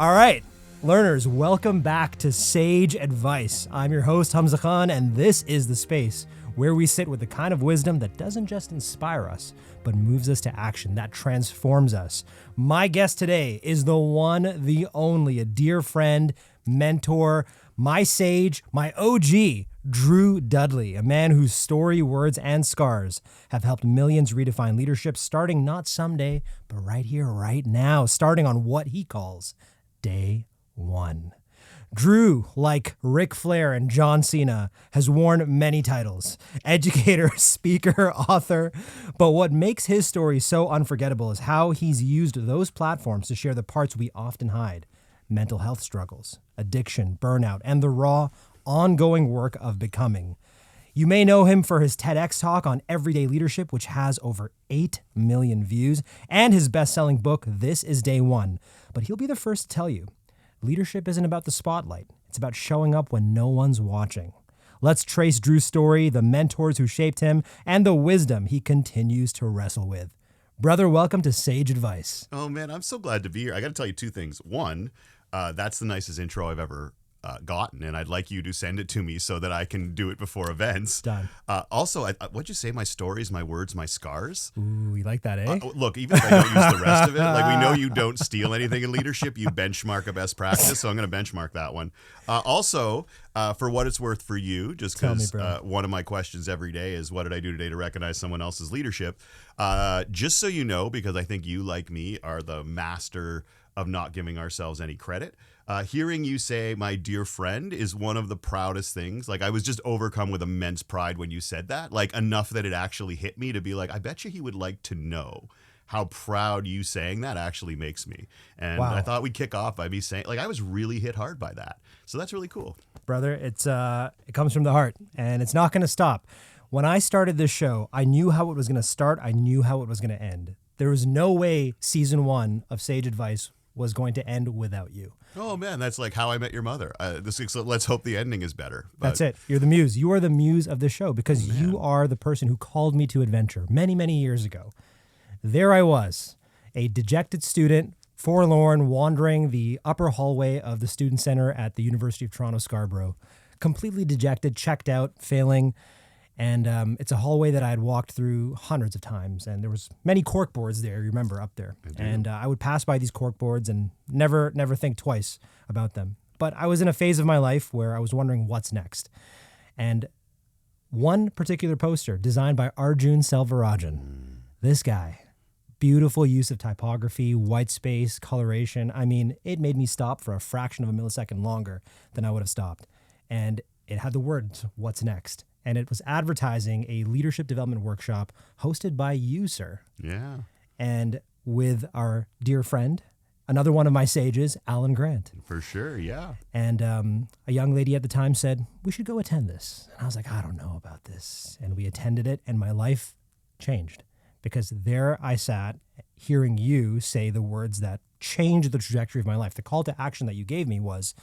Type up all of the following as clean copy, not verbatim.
All right, learners, welcome back to Sage Advice. I'm your host, Hamza Khan, and this is the space where we sit with the kind of wisdom that doesn't just inspire us, but moves us to action, that transforms us. My guest today is the one, the only, a dear friend, mentor, my sage, my OG, Drew Dudley, a man whose story, words, and scars have helped millions redefine leadership, starting not someday, but right here, right now, starting on what he calls Day One. Drew, like Ric Flair and John Cena, has worn many titles: educator, speaker, author. But what makes his story so unforgettable is how he's used those platforms to share the parts we often hide: mental health struggles, addiction, burnout, and the raw, ongoing work of becoming. You may know him for his TEDx talk on everyday leadership, which has over 8 million views, and his best-selling book, This is Day One. But he'll be the first to tell you, leadership isn't about the spotlight. It's about showing up when no one's watching. Let's trace Drew's story, the mentors who shaped him, and the wisdom he continues to wrestle with. Brother, welcome to Sage Advice. Oh, man, I'm so glad to be here. I got to tell you two things. One, that's the nicest intro I've ever gotten, and I'd like you to send it to me so that I can do it before events. Done. Also, what'd you say? My stories, my words, my scars? Ooh, you like that, eh? Look, even if I don't use the rest of it, like we know you don't steal anything in leadership, you benchmark a best practice, so I'm going to benchmark that one. Also, for what it's worth for you, just because one of my questions every day is, what did I do today to recognize someone else's leadership? Just so you know, because I think you, like me, are the master of not giving ourselves any credit. Hearing you say, my dear friend, is one of the proudest things. Like, I was just overcome with immense pride when you said that, like enough that it actually hit me to be like, I bet you he would like to know how proud you saying that actually makes me. And wow. I thought we'd kick off by me saying, like, I was really hit hard by that. So that's really cool. Brother, it comes from the heart, and it's not going to stop. When I started this show, I knew how it was going to start. I knew how it was going to end. There was no way season 1 of Sage Advice was going to end without you. Oh, man, that's like How I Met Your Mother. Let's hope the ending is better. But that's it. You're the muse. You are the muse of the show because you are the person who called me to adventure many, many years ago. There I was, a dejected student, forlorn, wandering the upper hallway of the student center at the University of Toronto, Scarborough, completely dejected, checked out, failing. And it's a hallway that I had walked through hundreds of times, and there was many cork boards there, you remember, up there. And I would pass by these cork boards and never think twice about them. But I was in a phase of my life where I was wondering what's next. And one particular poster designed by Arjun Selvarajan, this guy, beautiful use of typography, white space, coloration. I mean, it made me stop for a fraction of a millisecond longer than I would have stopped. And it had the words, what's next? And it was advertising a leadership development workshop hosted by you, sir. Yeah. And with our dear friend, another one of my sages, Alan Grant. For sure, yeah. And a young lady at the time said, we should go attend this. And I was like, I don't know about this. And we attended it, and my life changed. Because there I sat, hearing you say the words that changed the trajectory of my life. The call to action that you gave me was,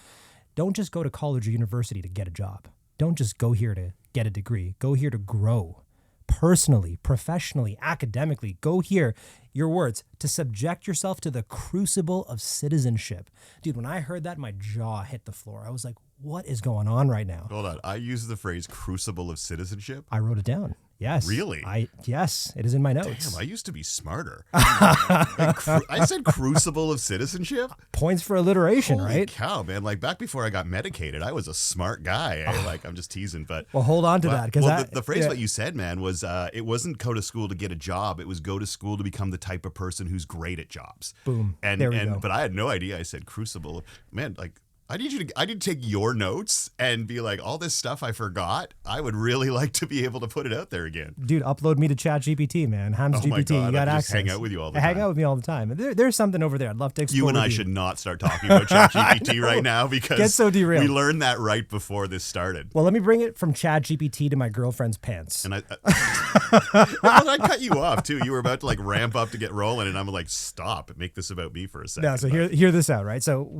don't just go to college or university to get a job. Don't just go here to get a degree. Go here to grow personally, professionally, academically. Go here, your words, to subject yourself to the crucible of citizenship. Dude, when I heard that, my jaw hit the floor. I was like, what is going on right now? Hold on. I use the phrase crucible of citizenship. I wrote it down. Yes. Really? Yes, it is in my notes. Damn, I used to be smarter. I said crucible of citizenship? Points for alliteration, Holy right? cow, man. Like, back before I got medicated, I was a smart guy. I'm just teasing. But well, hold on to that. Because the phrase that you said, man, was it wasn't go to school to get a job. It was go to school to become the type of person who's great at jobs. Boom. And, there we go. But I had no idea. I said crucible. Man, like, I need to take your notes and be like, all this stuff I forgot, I would really like to be able to put it out there again. Dude, upload me to ChatGPT, man. Hamza GPT, my God, you got I access. just hang out with you all the time. Hang out with me all the time. There's something over there I'd love to explore. You and I should not start talking about ChatGPT right now because get so derailed. We learned that right before this started. Well, let me bring it from ChatGPT to my girlfriend's pants. And I cut you off too. You were about to like ramp up to get rolling, and I'm like, stop, make this about me for a second. No, so hear this out, right? So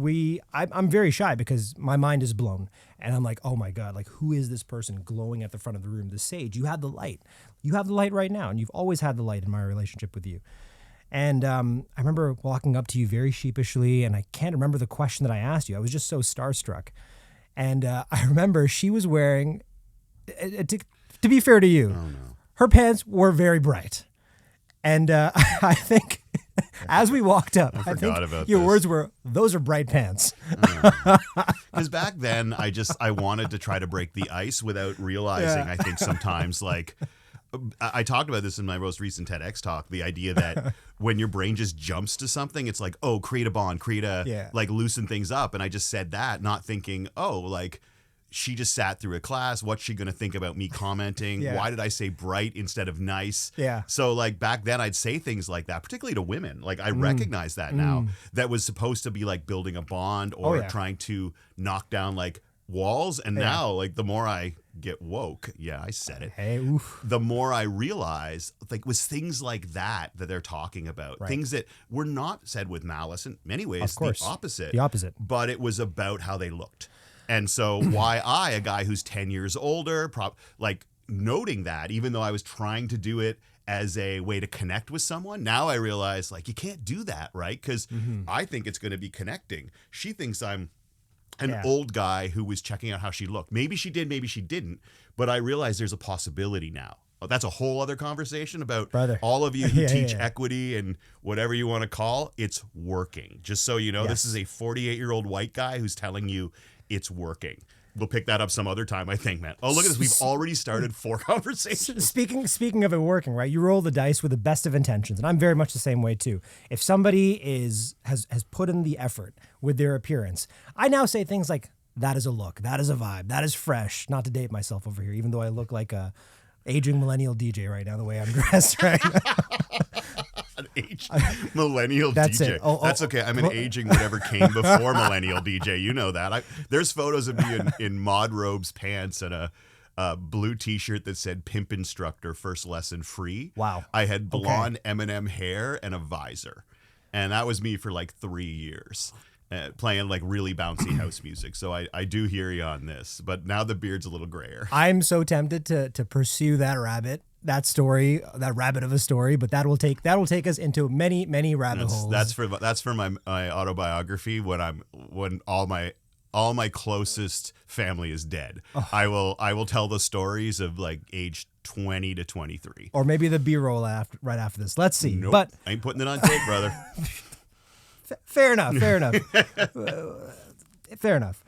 I'm very shy because my mind is blown, and I'm like, oh my God, like who is this person glowing at the front of the room? The sage. You have the light. You have the light right now, and you've always had the light in my relationship with you. And I remember walking up to you very sheepishly, and I can't remember the question that I asked you. I was just so starstruck. And I remember she was wearing, to be fair to you, her pants were very bright. And I think as we walked up, I think your words were, "Those are bright pants." Because back then, I wanted to try to break the ice without realizing, I think sometimes, like, I talked about this in my most recent TEDx talk, the idea that when your brain just jumps to something, it's like, oh, create a bond, like loosen things up. And I just said that, not thinking, oh, like, she just sat through a class. What's she going to think about me commenting? Why did I say bright instead of nice? So like back then I'd say things like that, particularly to women. Like I recognize that now. That was supposed to be like building a bond or trying to knock down like walls. And now like the more I get woke, I said it. The more I realize like was things like that they're talking about. Things that were not said with malice in many ways, of course. The opposite. But it was about how they looked. And so why I, a guy who's 10 years older, like noting that, even though I was trying to do it as a way to connect with someone, now I realize like you can't do that, right? Because I think it's going to be connecting. She thinks I'm an old guy who was checking out how she looked. Maybe she did, maybe she didn't. But I realize there's a possibility now. That's a whole other conversation about all of you who teach equity and whatever you want to call. It's working. Just so you know, this is a 48-year-old white guy who's telling you it's working. We'll pick that up some other time, I think, man. Oh, look at this. We've already started 4 conversations. Speaking of it working, right? You roll the dice with the best of intentions. And I'm very much the same way, too. If somebody has put in the effort with their appearance, I now say things like, that is a look, that is a vibe, that is fresh. Not to date myself over here, even though I look like a aging millennial DJ right now, the way I'm dressed right now. An aging millennial DJ. That's okay. I'm an aging whatever came before millennial DJ. You know that. There's photos of me in mod robes, pants, and a blue T-shirt that said "Pimp Instructor, First Lesson Free." Wow. I had blonde M&M hair and a visor, and that was me for like 3 years. Playing like really bouncy house music. So I do hear you on this, but now the beard's a little grayer. I'm so tempted to pursue that rabbit of a story, but that'll take us into many rabbit holes. That's for my autobiography when all my closest family is dead. I will tell the stories of like age 20 to 23. Or maybe the B-roll right after this. Let's see. Nope, but I ain't putting it on tape, brother. Fair enough. Fair enough.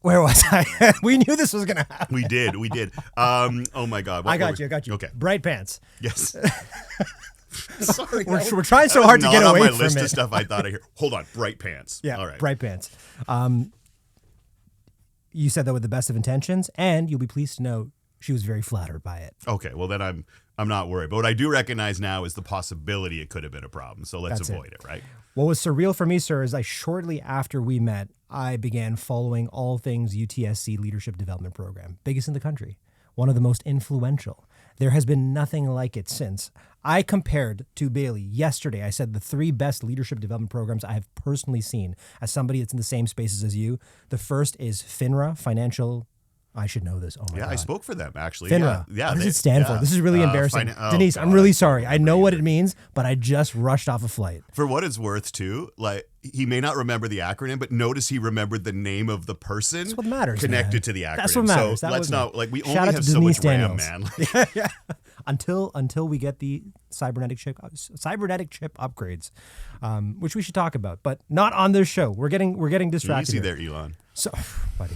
Where was I? We knew this was going to happen. We did. Oh my God. I got you. Okay. Bright pants. Yes. Sorry. We're trying so hard to get away from it. Not on my list of stuff I thought I heard. Hold on. Bright pants. Yeah. All right. Bright pants. You said that with the best of intentions, and you'll be pleased to know she was very flattered by it. Okay. Well, then I'm not worried. But what I do recognize now is the possibility it could have been a problem. So let's avoid it, right? What was surreal for me, sir, is shortly after we met, I began following all things UTSC Leadership Development Program, biggest in the country, one of the most influential. There has been nothing like it since. I compared to Bailey yesterday. I said the 3 best leadership development programs I have personally seen as somebody that's in the same spaces as you. The first is FINRA, Financial. I should know this. Oh my God. I spoke for them actually. FINRA. Yeah. What does it stand for? This is really embarrassing. Denise, I'm really sorry. I know what it means, but I just rushed off a flight. For what it's worth, too, like he may not remember the acronym, but notice he remembered the name of the person. That's what matters, connected man. to the acronym. That's what matters. So let's not like we Shout only out have to so Denise much RAM, Daniels. man. Yeah. Until we get the cybernetic chip upgrades, which we should talk about, but not on this show. We're getting distracted. Easy there, Elon. So, buddy.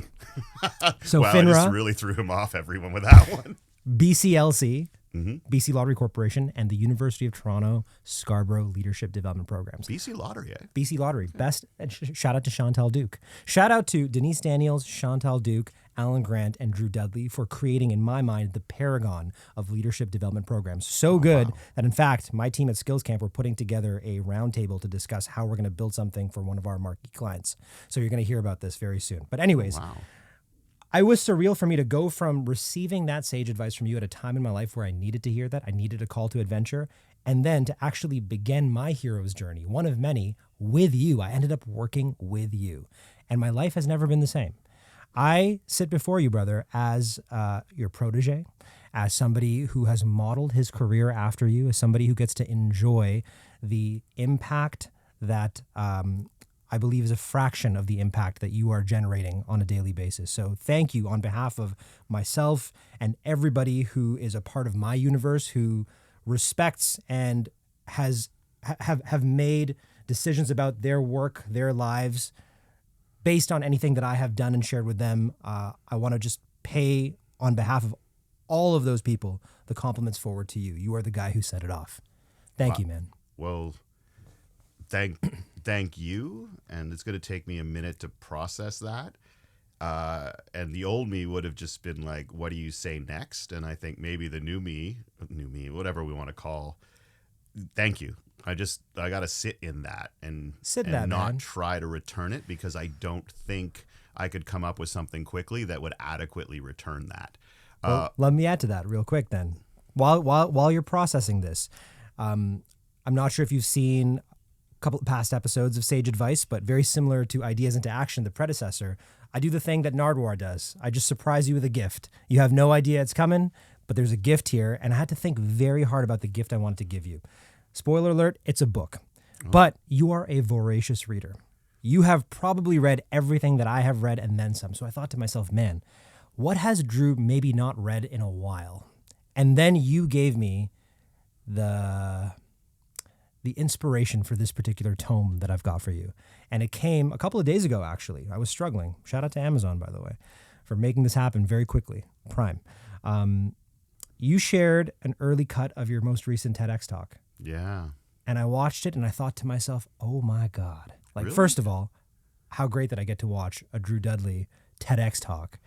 So wow, FINRA, I just really threw him off, everyone, with that one. BCLC, BC Lottery Corporation, and the University of Toronto Scarborough Leadership Development Programs. BC Lottery, eh? BC Lottery, best. And shout out to Chantal Duke. Shout out to Denise Daniels, Chantal Duke, Alan Grant, and Drew Dudley for creating, in my mind, the paragon of leadership development programs. So good that, in fact, my team at Skills Camp were putting together a roundtable to discuss how we're going to build something for one of our marquee clients. So you're going to hear about this very soon. But anyways, it was surreal for me to go from receiving that sage advice from you at a time in my life where I needed to hear that, I needed a call to adventure, and then to actually begin my hero's journey, one of many, with you. I ended up working with you, and my life has never been the same. I sit before you, brother, as your protege, as somebody who has modeled his career after you, as somebody who gets to enjoy the impact that I believe is a fraction of the impact that you are generating on a daily basis. So thank you on behalf of myself and everybody who is a part of my universe, who respects and have made decisions about their work, their lives, based on anything that I have done and shared with them. I want to just pay on behalf of all of those people the compliments forward to you. You are the guy who set it off. Thank you, man. Well, thank you. And it's going to take me a minute to process that. And the old me would have just been like, what do you say next? And I think maybe the new me, whatever we want to call, thank you. I got to sit in that and not try to return it, because I don't think I could come up with something quickly that would adequately return that. Well, let me add to that real quick then. While you're processing this, I'm not sure if you've seen a couple of past episodes of Sage Advice, but very similar to Ideas into Action, the predecessor, I do the thing that Nardwuar does. I just surprise you with a gift. You have no idea it's coming, but there's a gift here, and I had to think very hard about the gift I wanted to give you. Spoiler alert, it's a book. But you are a voracious reader. You have probably read everything that I have read and then some. So I thought to myself, man, what has Drew maybe not read in a while? And then you gave me the inspiration for this particular tome that I've got for you. And it came a couple of days ago, actually. I was struggling. Shout out to Amazon, by the way, for making this happen very quickly. Prime. You shared an early cut of your most recent TEDx talk. Yeah. And I watched it and I thought to myself, oh my God. Like, Really? First of all, how great that I get to watch a Drew Dudley TEDx talk.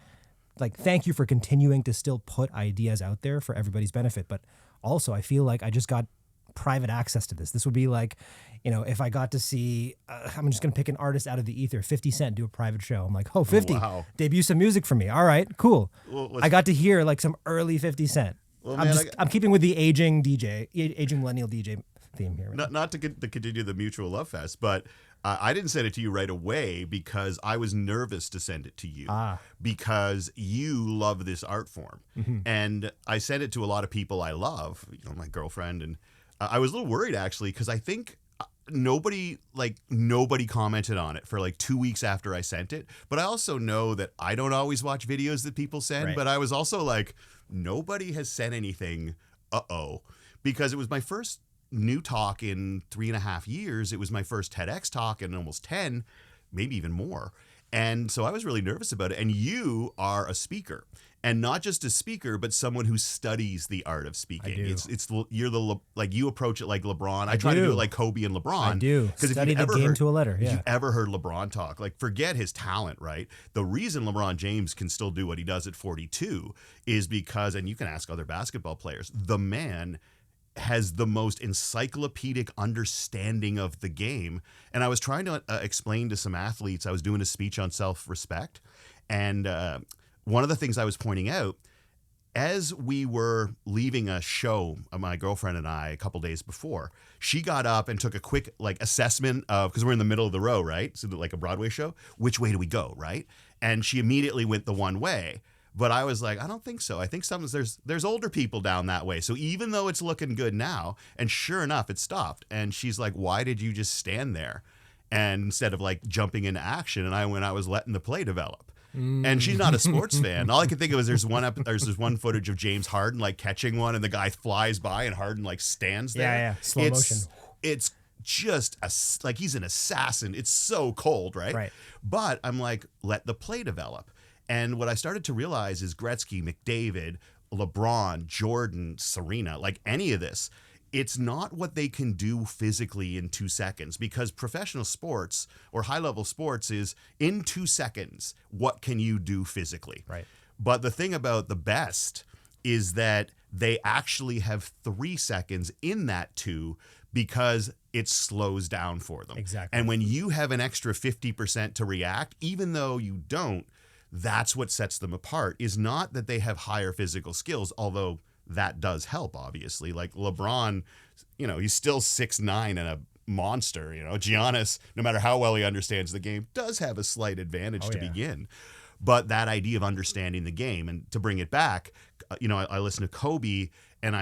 Like, thank you for continuing to still put ideas out there for everybody's benefit. But also, I feel like I just got private access to this. This would be like, if I got to see, I'm just going to pick an artist out of the ether, 50 Cent, do a private show. I'm like, 50, wow. Debut some music for me. All right, cool. Well, I got to hear like some early 50 Cent. Well, I'm keeping with the aging millennial DJ theme here. Not to continue the mutual love fest, but I didn't send it to you right away because I was nervous to send it to you because you love this art form. Mm-hmm. And I sent it to a lot of people I love, my girlfriend, and I was a little worried actually because I think nobody commented on it for like 2 weeks after I sent it. But I also know that I don't always watch videos that people send, right. But I was also like, nobody has sent anything, because it was my first new talk in 3.5 years. It was my first TEDx talk in almost 10, maybe even more. And so I was really nervous about it. And you are a speaker, and not just a speaker, but someone who studies the art of speaking. I do. You approach it like LeBron. I try to do it like Kobe and LeBron. I do. Study the game to a letter. Yeah. If you've ever heard LeBron talk, forget his talent, right? The reason LeBron James can still do what he does at 42 is because, and you can ask other basketball players, the man has the most encyclopedic understanding of the game. And I was trying to explain to some athletes, I was doing a speech on self-respect. And one of the things I was pointing out, as we were leaving a show, my girlfriend and I, a couple days before, she got up and took a quick assessment of, because we're in the middle of the row, right? So like a Broadway show, which way do we go, right? And she immediately went the one way. But I was like, I don't think so. I think there's older people down that way. So even though it's looking good now, and sure enough, it stopped. And she's like, why did you just stand there? And instead of jumping into action, and I was letting the play develop. And she's not a sports fan. All I can think of is there's this one footage of James Harden catching one, and the guy flies by, and Harden stands there. Yeah, slow motion. It's just he's an assassin. It's so cold, right? Right. But I'm like, let the play develop. And what I started to realize is Gretzky, McDavid, LeBron, Jordan, Serena, any of this, it's not what they can do physically in 2 seconds, because professional sports or high-level sports is in 2 seconds, what can you do physically? Right. But the thing about the best is that they actually have 3 seconds in that 2 because it slows down for them. Exactly. And when you have an extra 50% to react, even though you don't, that's what sets them apart, is not that they have higher physical skills, although that does help, obviously. Like LeBron, he's still 6'9" and a monster. Giannis, no matter how well he understands the game, does have a slight advantage to begin. But that idea of understanding the game, and to bring it back, I listen to Kobe, and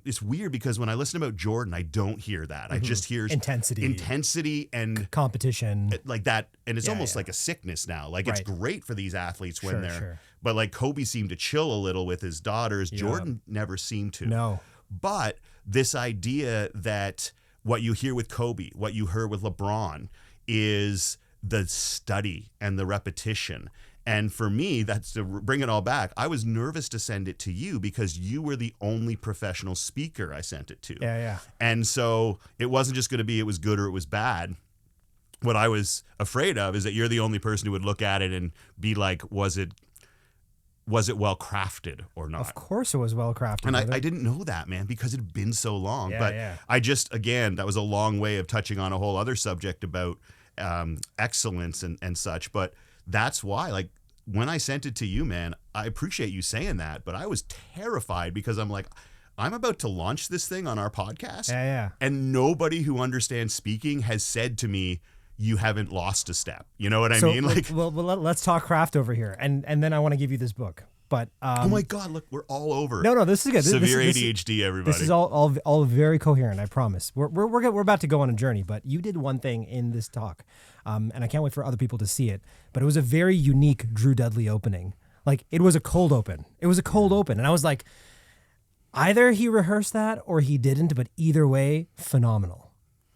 it's weird because when I listen about Jordan, I don't hear that. I just hear intensity and competition like that. And it's almost like a sickness now. Like it's great for these athletes when but like Kobe seemed to chill a little with his daughters. Jordan never seemed to. No. But this idea that what you hear with Kobe, what you heard with LeBron is the study and the repetition. And for me, that's to bring it all back. I was nervous to send it to you because you were the only professional speaker I sent it to. Yeah. And so it wasn't just going to be it was good or it was bad. What I was afraid of is that you're the only person who would look at it and be like, was it well crafted or not? Of course it was well crafted. And I didn't know that, man, because it had been so long. I just, again, that was a long way of touching on a whole other subject about excellence and such. But that's why, like, when I sent it to you, man, I appreciate you saying that, but I was terrified because I'm like, I'm about to launch this thing on our podcast. Yeah. And nobody who understands speaking has said to me, you haven't lost a step. You know what I mean? Like, well, let's talk craft over here. And then I want to give you this book. But oh my God, look, we're all over. No, this is good. Severe ADHD, everybody. This is all very coherent. I promise. We're about to go on a journey. But you did one thing in this talk, and I can't wait for other people to see it. But it was a very unique Drew Dudley opening. Like it was a cold open. And I was like, either he rehearsed that or he didn't. But either way, phenomenal.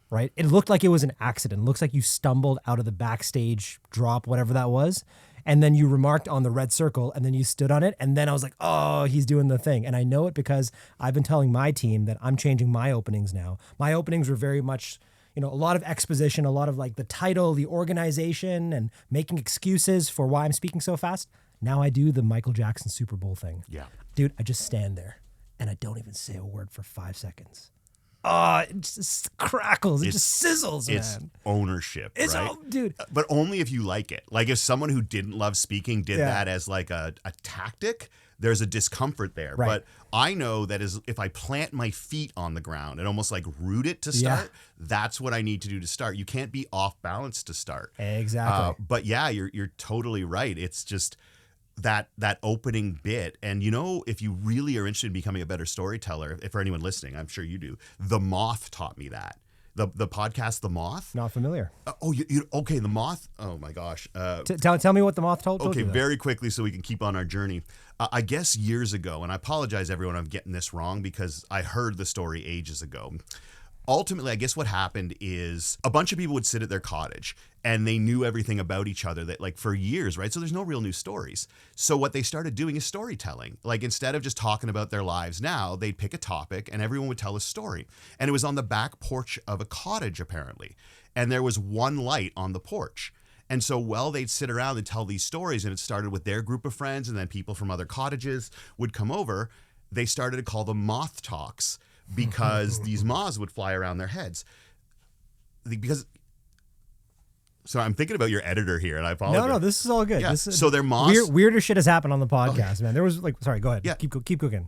Right? It looked like it was an accident. It looks like you stumbled out of the backstage drop, whatever that was. And then you remarked on the red circle and then you stood on it. And then I was like, oh, he's doing the thing. And I know it because I've been telling my team that I'm changing my openings now. My openings were very much, a lot of exposition, a lot of like the title, the organization, and making excuses for why I'm speaking so fast. Now I do the Michael Jackson Super Bowl thing. Yeah. Dude, I just stand there and I don't even say a word for 5 seconds. It just crackles. It just sizzles, man. It's ownership, right? Dude. But only if you like it. Like if someone who didn't love speaking did that as like a tactic, there's a discomfort there. Right. But I know that if I plant my feet on the ground and almost like root it to start, that's what I need to do to start. You can't be off balance to start. Exactly. But yeah, you're totally right. It's just that opening bit. And if you really are interested in becoming a better storyteller, if for anyone listening, I'm sure you do, The Moth taught me that. The podcast The Moth. Not familiar. Okay, The Moth. Oh my gosh. Tell me what The Moth told you. Okay, very quickly so we can keep on our journey. I guess years ago, and I apologize everyone, I'm getting this wrong because I heard the story ages ago. Ultimately, I guess what happened is a bunch of people would sit at their cottage and they knew everything about each other that like for years, right? So there's no real new stories. So what they started doing is storytelling. Like instead of just talking about their lives now, they'd pick a topic and everyone would tell a story. And it was on the back porch of a cottage apparently. And there was one light on the porch. And so while they'd sit around and tell these stories, and it started with their group of friends and then people from other cottages would come over, they started to call them moth talks. Because these moths would fly around their heads. So I'm thinking about your editor here, and I apologize. No, this is all good. Yeah. So they're moths. Weirder shit has happened on the podcast, man. There was sorry, go ahead. Yeah. Keep cooking.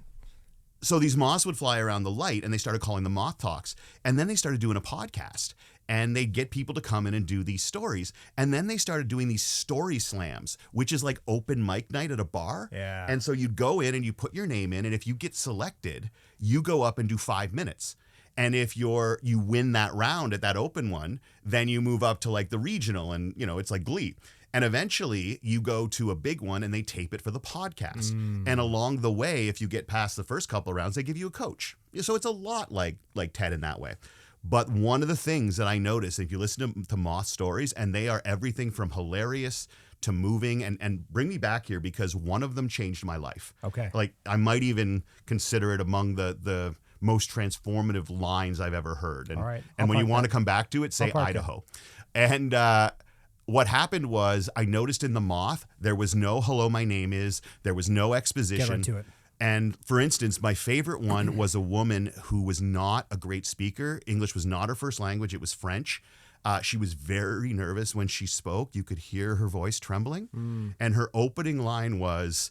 So these moths would fly around the light, and they started calling them moth talks. And then they started doing a podcast. And they'd get people to come in and do these stories. And then they started doing these story slams, which is like open mic night at a bar. Yeah. And so you'd go in and you put your name in. And if you get selected, you go up and do 5 minutes. And if you win that round at that open one, then you move up to like the regional and, it's like Glee. And eventually you go to a big one and they tape it for the podcast. And along the way, if you get past the first couple of rounds, they give you a coach. So it's a lot like TED in that way. But one of the things that I noticed, if you listen to Moth stories, and they are everything from hilarious to moving, and bring me back here because one of them changed my life. Okay. Like I might even consider it among the most transformative lines I've ever heard. And, all right. And when you want to come back to it, say Idaho. And what happened was I noticed in The Moth, there was no hello, my name is, there was no exposition. Get right to it. And for instance, my favorite one was a woman who was not a great speaker. English was not her first language. It was French. She was very nervous when she spoke. You could hear her voice trembling. And her opening line was,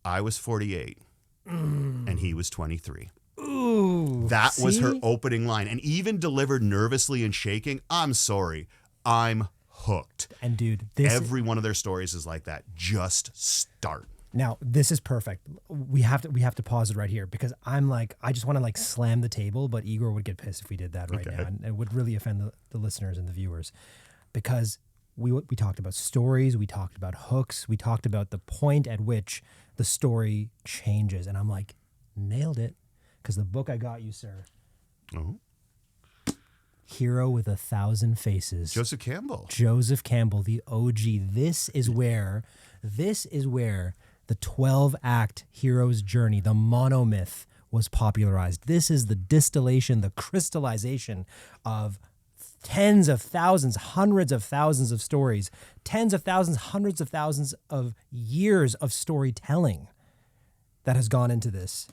I was 48 and he was 23. Ooh, that was her opening line. And even delivered nervously and shaking, I'm sorry, I'm hooked. And dude, every one of their stories is like that. Just start. Now, this is perfect. We have to pause it right here because I'm like, I just want to like slam the table, but Igor would get pissed if we did that right now, and it would really offend the listeners and the viewers, because we talked about stories, we talked about hooks, we talked about the point at which the story changes, and I'm like, nailed it, because the book I got you, sir. Oh. Hero with 1,000 Faces. Joseph Campbell, the OG. This is where the 12-act hero's journey, the monomyth, was popularized. This is the distillation, the crystallization of tens of thousands, hundreds of thousands of stories, tens of thousands, hundreds of thousands of years of storytelling that has gone into this.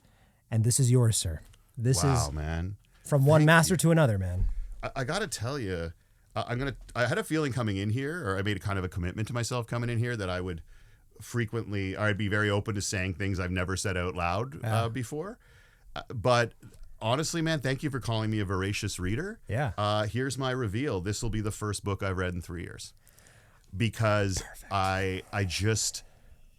And this is yours, sir. This is man. From one master to another, man. I got to tell you, I had a feeling coming in here, or I made a kind of a commitment to myself coming in here, that I would I'd be very open to saying things I've never said out loud before. But honestly, man, thank you for calling me a voracious reader. Yeah. Here's my reveal. This will be the first book I've read in 3 years, because I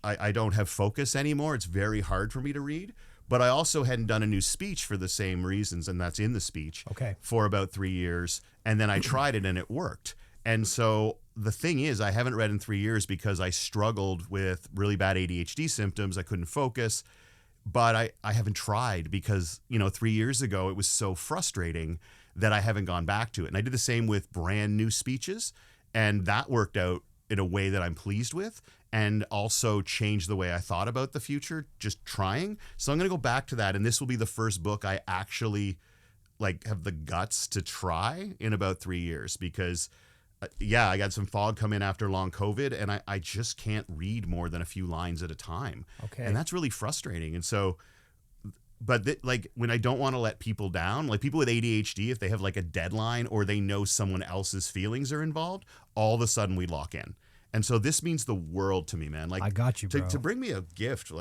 don't have focus anymore. It's very hard for me to read. But I also hadn't done a new speech for the same reasons, and that's in the speech, for about 3 years. And then I tried it and it worked. And so the thing is, I haven't read in 3 years because I struggled with really bad ADHD symptoms. I couldn't focus. But I haven't tried because, 3 years ago, it was so frustrating that I haven't gone back to it. And I did the same with brand new speeches. And that worked out in a way that I'm pleased with, and also changed the way I thought about the future, just trying. So I'm going to go back to that. And this will be the first book I actually have the guts to try in about 3 years, because I got some fog come in after long COVID, and I just can't read more than a few lines at a time. Okay. And that's really frustrating. And so, but when I don't want to let people down, like people with ADHD, if they have like a deadline or they know someone else's feelings are involved, all of a sudden we lock in. And so this means the world to me, man. Like, I got you, bro. To bring me a gift,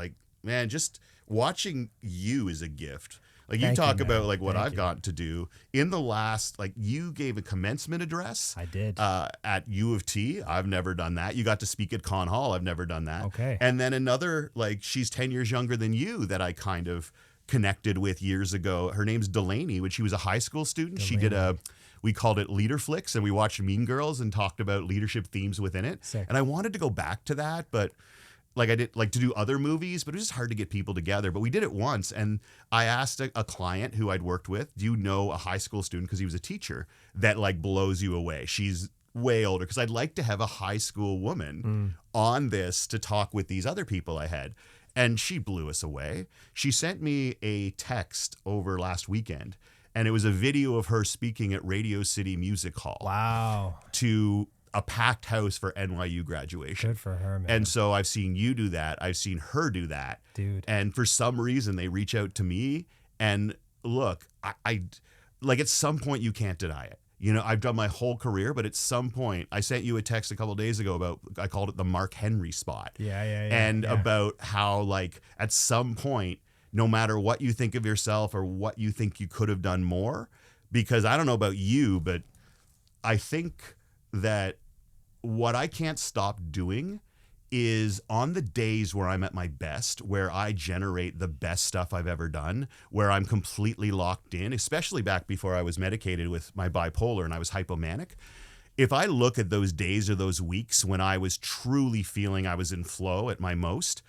man, just watching you is a gift. Like, you Thank talk you, about man. what Thank I've you. got to do in the last, you gave a commencement address. I did. At U of T. I've never done that. You got to speak at Con Hall. I've never done that. Okay. And then another, she's 10 years younger than you, that I kind of connected with years ago. Her name's Delaney. When she was a high school student, she did we called it Leader Flicks, and we watched Mean Girls and talked about leadership themes within it. Sick. And I wanted to go back to that, but I did to do other movies, but it was just hard to get people together. But we did it once, and I asked a client who I'd worked with, do you know a high school student, because he was a teacher, that blows you away? She's way older, because I'd like to have a high school woman on this to talk with these other people I had. And she blew us away. She sent me a text over last weekend, and it was a video of her speaking at Radio City Music Hall. Wow. To a packed house for NYU graduation. Good for her, man. And so I've seen you do that. I've seen her do that. Dude. And for some reason, they reach out to me. And look, I at some point, you can't deny it. I've done my whole career, but at some point, I sent you a text a couple of days ago about, I called it the Mark Henry spot. Yeah. And about how, at some point, no matter what you think of yourself or what you think you could have done more, because I don't know about you, but I think that what I can't stop doing is on the days where I'm at my best, where I generate the best stuff I've ever done, where I'm completely locked in, especially back before I was medicated with my bipolar and I was hypomanic. If I look at those days or those weeks when I was truly feeling I was in flow at my most,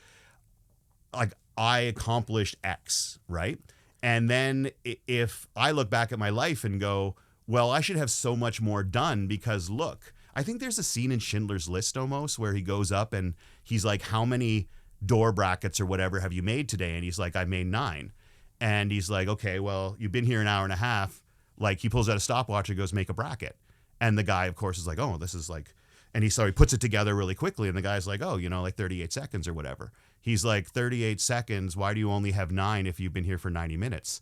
I accomplished X, right? And then if I look back at my life and go, well, I should have so much more done, because look, I think there's a scene in Schindler's List almost where he goes up and he's like, how many door brackets or whatever have you made today? And he's like, I made 9. And he's like, okay, well, you've been here an hour and a half. He pulls out a stopwatch and goes, make a bracket. And the guy, of course, is like, oh, this is and he puts it together really quickly. And the guy's like, oh, 38 seconds or whatever. He's like, 38 seconds. Why do you only have 9 if you've been here for 90 minutes?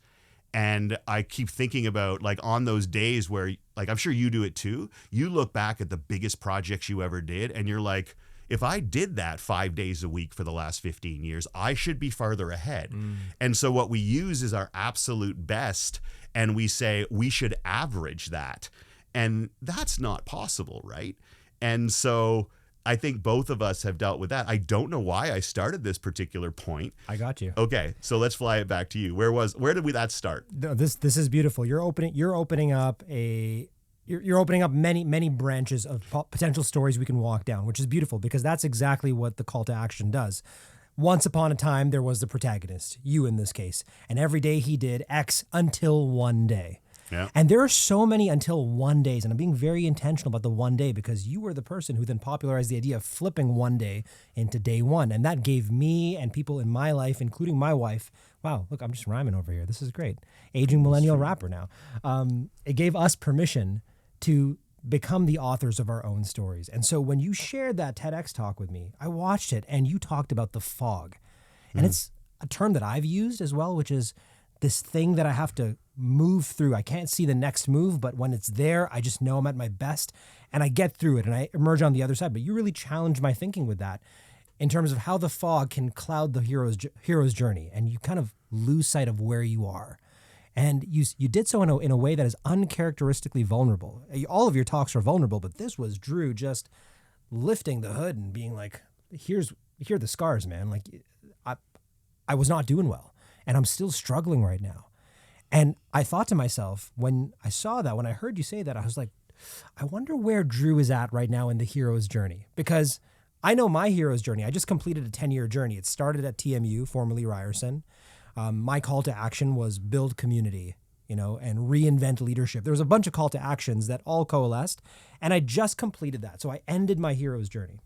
And I keep thinking about on those days where I'm sure you do it too. You look back at the biggest projects you ever did and you're like, if I did that 5 days a week for the last 15 years, I should be farther ahead. And so what we use is our absolute best, and we say we should average that. And that's not possible, right? And so I think both of us have dealt with that. I don't know why I started this particular point. I got you. Okay, so let's fly it back to you. Where did that start? No, this is beautiful. You're opening up many branches of potential stories we can walk down, which is beautiful because that's exactly what the call to action does. Once upon a time, there was the protagonist, you in this case, and every day he did X until one day. Yeah. And there are so many until one days, and I'm being very intentional about the one day because you were the person who then popularized the idea of flipping one day into day one. And that gave me and people in my life, including my wife, wow, look, I'm just rhyming over here. This is great. Aging millennial rapper now. It gave us permission to become the authors of our own stories. And so when you shared that TEDx talk with me, I watched it and you talked about the fog. And it's a term that I've used as well, which is this thing that I have to move through. I can't see the next move, but when it's there, I just know I'm at my best and I get through it and I emerge on the other side. But you really challenged my thinking with that in terms of how the fog can cloud the hero's journey and you kind of lose sight of where you are. And you did so in a way that is uncharacteristically vulnerable. All of your talks are vulnerable, but this was Drew just lifting the hood and being like, here are the scars, man. Like I was not doing well and I'm still struggling right now. And I thought to myself, when I saw that, when I heard you say that, I was like, I wonder where Drew is at right now in the hero's journey. Because I know my hero's journey. I just completed a 10-year journey. It started at TMU, formerly Ryerson. My call to action was build community, and reinvent leadership. There was a bunch of call to actions that all coalesced, and I just completed that. So I ended my hero's journey.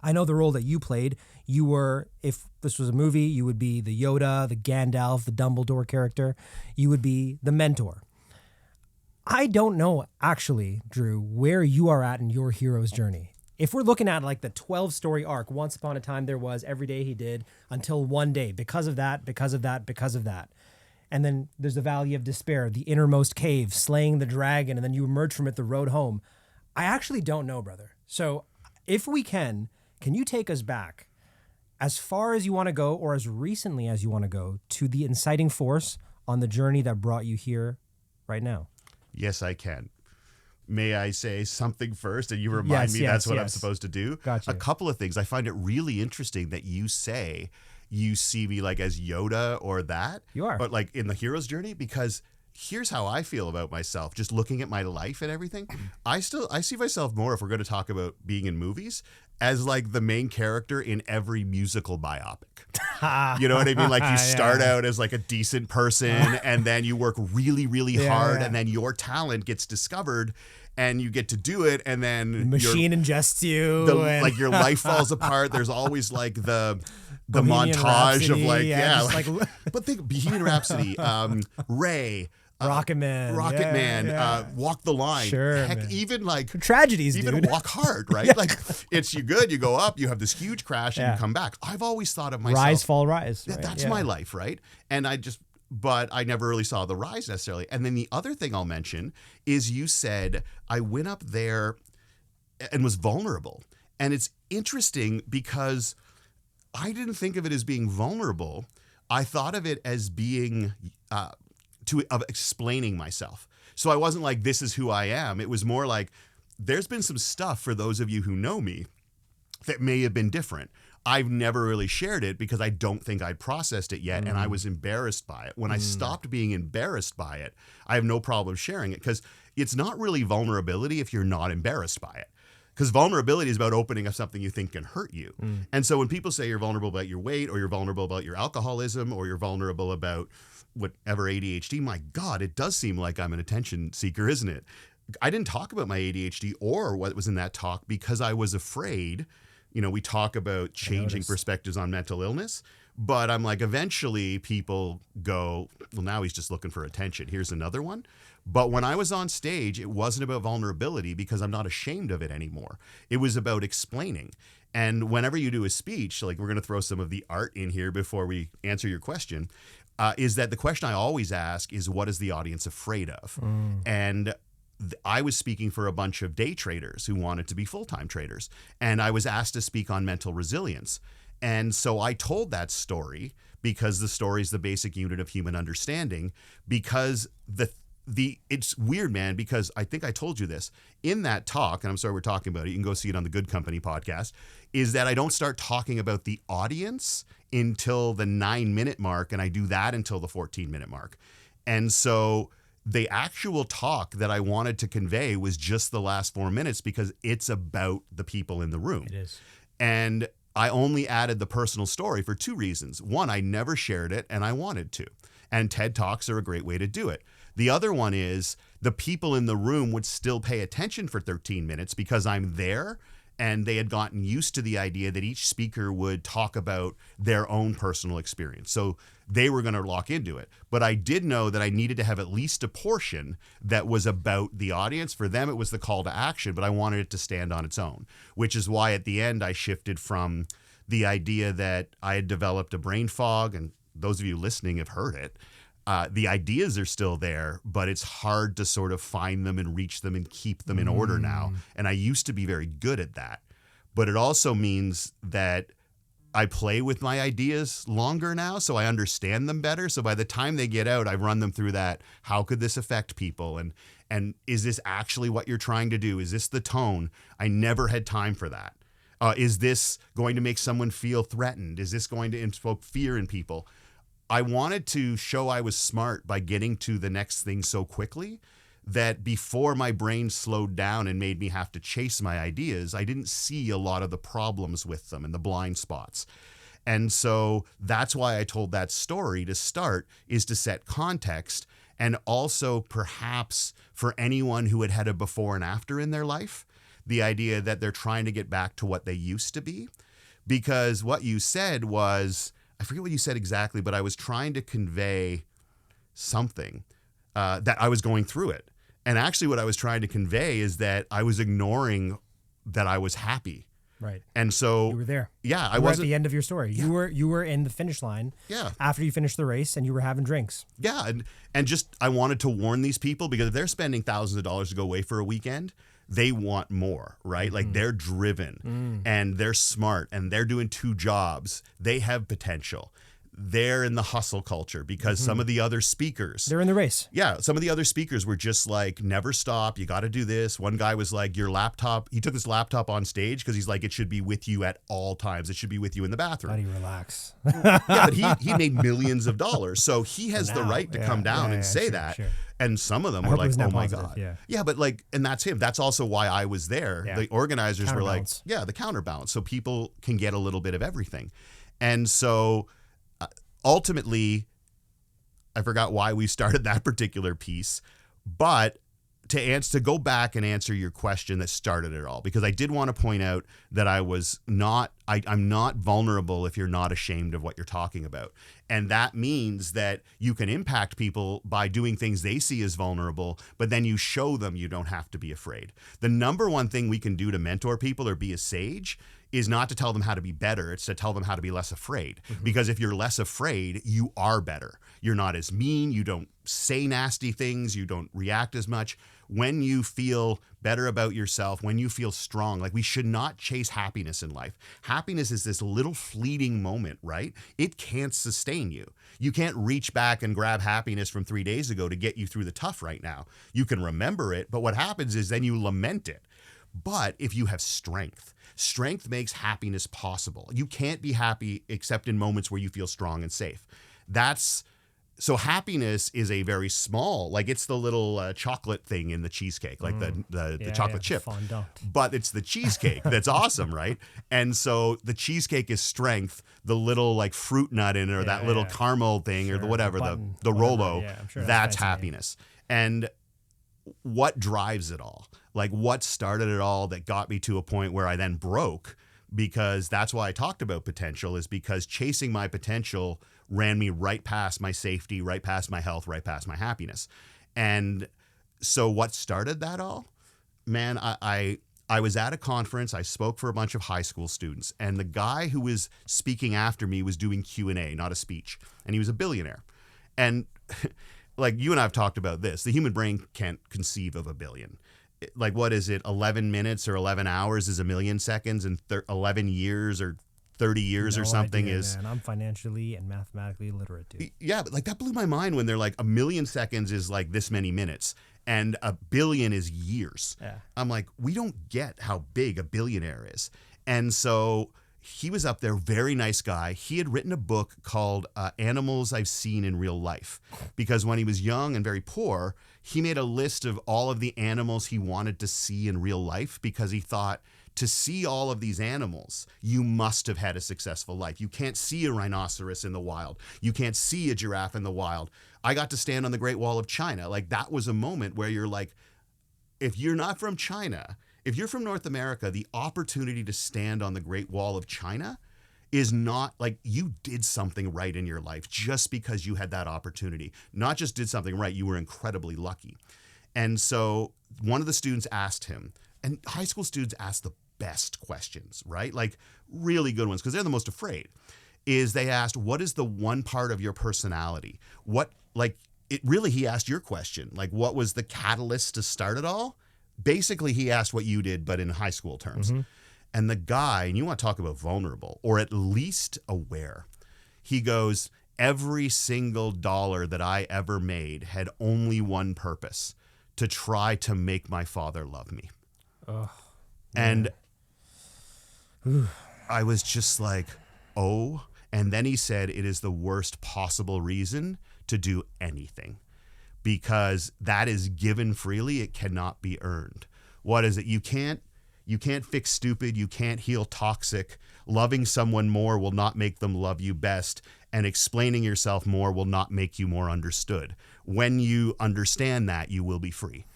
I know the role that you played. You were, if this was a movie, you would be the Yoda, the Gandalf, the Dumbledore character. You would be the mentor. I don't know, actually, Drew, where you are at in your hero's journey. If we're looking at like the 12-story arc, once upon a time there was, every day he did, until one day, because of that. And then there's the Valley of Despair, the innermost cave, slaying the dragon, and then you emerge from it the road home. I actually don't know, brother. So if we can you take us back as far as you want to go or as recently as you want to go to the inciting force on the journey that brought you here right now? Yes, I can. May I say something first? And you remind me that's what I'm supposed to do? Gotcha. A couple of things. I find it really interesting that you say you see me like as Yoda or that. You are. But like in the hero's journey, because here's how I feel about myself, just looking at my life and everything. I see myself more, if we're going to talk about being in movies, as like the main character in every musical biopic. You know what I mean? Like you start out as like a decent person and then you work really, really hard and then your talent gets discovered and you get to do it and then the machine ingests you. Like your life falls apart. There's always like the montage Rhapsody, of like, but think Bohemian Rhapsody, Ray, Rocket Man, Walk the Line. Sure, heck, man. even like tragedies, even dude. Walk Hard, right? Like it's you go up, you have this huge crash, and you come back. I've always thought of myself rise, fall, rise. Right? That's my life, right? And but I never really saw the rise necessarily. And then the other thing I'll mention is you said I went up there and was vulnerable, and it's interesting because I didn't think of it as being vulnerable. I thought of it as being of explaining myself. So I wasn't like, this is who I am. It was more like, there's been some stuff for those of you who know me that may have been different. I've never really shared it because I don't think I'd processed it yet, and I was embarrassed by it. When I stopped being embarrassed by it, I have no problem sharing it because it's not really vulnerability if you're not embarrassed by it. Because vulnerability is about opening up something you think can hurt you. And so when people say you're vulnerable about your weight or you're vulnerable about your alcoholism or you're vulnerable about whatever ADHD, my God, it does seem like I'm an attention seeker, isn't it? I didn't talk about my ADHD or what was in that talk because I was afraid. We talk about changing perspectives on mental illness, but I'm like, eventually people go, well, now he's just looking for attention. Here's another one. But when I was on stage, it wasn't about vulnerability because I'm not ashamed of it anymore. It was about explaining. And whenever you do a speech, like we're going to throw some of the art in here before we answer your question, is that the question I always ask is, what is the audience afraid of? And I was speaking for a bunch of day traders who wanted to be full-time traders. And I was asked to speak on mental resilience. And so I told that story because the story is the basic unit of human understanding, because it's weird, man, because I think I told you this in that talk, and I'm sorry we're talking about it. You can go see it on the Good Company podcast, is that I don't start talking about the audience until the 9-minute mark, and I do that until the 14-minute mark. And so the actual talk that I wanted to convey was just the last 4 minutes because it's about the people in the room. It is. And I only added the personal story for 2 reasons. One, I never shared it and I wanted to. And TED Talks are a great way to do it. The other one is the people in the room would still pay attention for 13 minutes because I'm there, and they had gotten used to the idea that each speaker would talk about their own personal experience. So they were going to lock into it. But I did know that I needed to have at least a portion that was about the audience. For them, it was the call to action, but I wanted it to stand on its own, which is why at the end I shifted from the idea that I had developed a brain fog, and those of you listening have heard it. The ideas are still there, but it's hard to sort of find them and reach them and keep them in order now. And I used to be very good at that. But it also means that I play with my ideas longer now, so I understand them better. So by the time they get out, I run them through that. How could this affect people? And is this actually what you're trying to do? Is this the tone? I never had time for that. Is this going to make someone feel threatened? Is this going to invoke fear in people? I wanted to show I was smart by getting to the next thing so quickly that before my brain slowed down and made me have to chase my ideas, I didn't see a lot of the problems with them and the blind spots. And so that's why I told that story to start, is to set context, and also perhaps for anyone who had a before and after in their life, the idea that they're trying to get back to what they used to be. Because what you said was, I forget what you said exactly, but I was trying to convey something that I was going through it. And actually what I was trying to convey is that I was ignoring that I was happy. Right. And so you were there. Yeah, I was at the end of your story. Yeah. You were in the finish line. Yeah. After you finished the race, and you were having drinks. Yeah, and just I wanted to warn these people, because if they're spending thousands of dollars to go away for a weekend, they want more, right? Mm-hmm. Like they're driven and they're smart and they're doing 2 jobs. They have potential. They're in the hustle culture because some of the other speakers, they're in the race. Yeah. Some of the other speakers were just like, never stop. You got to do this. One guy was like, your laptop, he took his laptop on stage because he's like, it should be with you at all times. It should be with you in the bathroom. How do you relax? Yeah, but he made millions of dollars. So he has the right to come down and say that. Sure. And some of them were like, oh my God. Yeah, but like, and that's him. That's also why I was there. Yeah. The organizers were like, yeah, the counterbalance. So people can get a little bit of everything. And so ultimately, I forgot why we started that particular piece, but to go back and answer your question that started it all, because I did want to point out that I'm not vulnerable if you're not ashamed of what you're talking about. And that means that you can impact people by doing things they see as vulnerable, but then you show them you don't have to be afraid. The number one thing we can do to mentor people or be a sage is not to tell them how to be better. It's to tell them how to be less afraid. Mm-hmm. Because if you're less afraid, you are better. You're not as mean. You don't say nasty things. You don't react as much. When you feel better about yourself, when you feel strong, like we should not chase happiness in life. Happiness is this little fleeting moment, right? It can't sustain you. You can't reach back and grab happiness from 3 days ago to get you through the tough right now. You can remember it, but what happens is then you lament it. But if you have strength makes happiness possible. You can't be happy except in moments where you feel strong and safe. So happiness is a very small, like it's the little chocolate thing in the cheesecake, like the chocolate chip. Fondant. But it's the cheesecake that's awesome, right? And so the cheesecake is strength. The little like fruit nut in it, or that little caramel thing, or the whatever, the Rolo, sure that's happiness. And what drives it all? Like what started it all that got me to a point where I then broke? Because that's why I talked about potential, is because chasing my potential ran me right past my safety, right past my health, right past my happiness. And so what started that all? Man, I was at a conference. I spoke for a bunch of high school students, and the guy who was speaking after me was doing Q&A, not a speech. And he was a billionaire. And like you and I have talked about this, the human brain can't conceive of a billion. Like, what is it? 11 minutes or 11 hours is a million seconds, and 11 years or 30 years or something idea, is. Man. I'm financially and mathematically literate, dude. Yeah, but like that blew my mind when they're like a million seconds is like this many minutes and a billion is years. Yeah. I'm like, we don't get how big a billionaire is. And so he was up there, very nice guy. He had written a book called Animals I've Seen in Real Life, because when he was young and very poor, he made a list of all of the animals he wanted to see in real life, because he thought, to see all of these animals, you must have had a successful life. You can't see a rhinoceros in the wild. You can't see a giraffe in the wild. I got to stand on the Great Wall of China. Like, that was a moment where you're like, if you're not from China, if you're from North America, the opportunity to stand on the Great Wall of China is not like you did something right in your life just because you had that opportunity. Not just did something right, you were incredibly lucky. And so one of the students asked him, and high school students ask the best questions, right? Like really good ones, because they're the most afraid, is they asked, what is the one part of your personality? He asked your question, like what was the catalyst to start it all? Basically, he asked what you did, but in high school terms. Mm-hmm. And the guy, and you want to talk about vulnerable, or at least aware, he goes, every single dollar that I ever made had only one purpose: to try to make my father love me. Oh, and I was just like, oh. And then he said, it is the worst possible reason to do anything, because that is given freely. It cannot be earned. What is it? You can't fix stupid. You can't heal toxic. Loving someone more will not make them love you best. And explaining yourself more will not make you more understood. When you understand that, you will be free.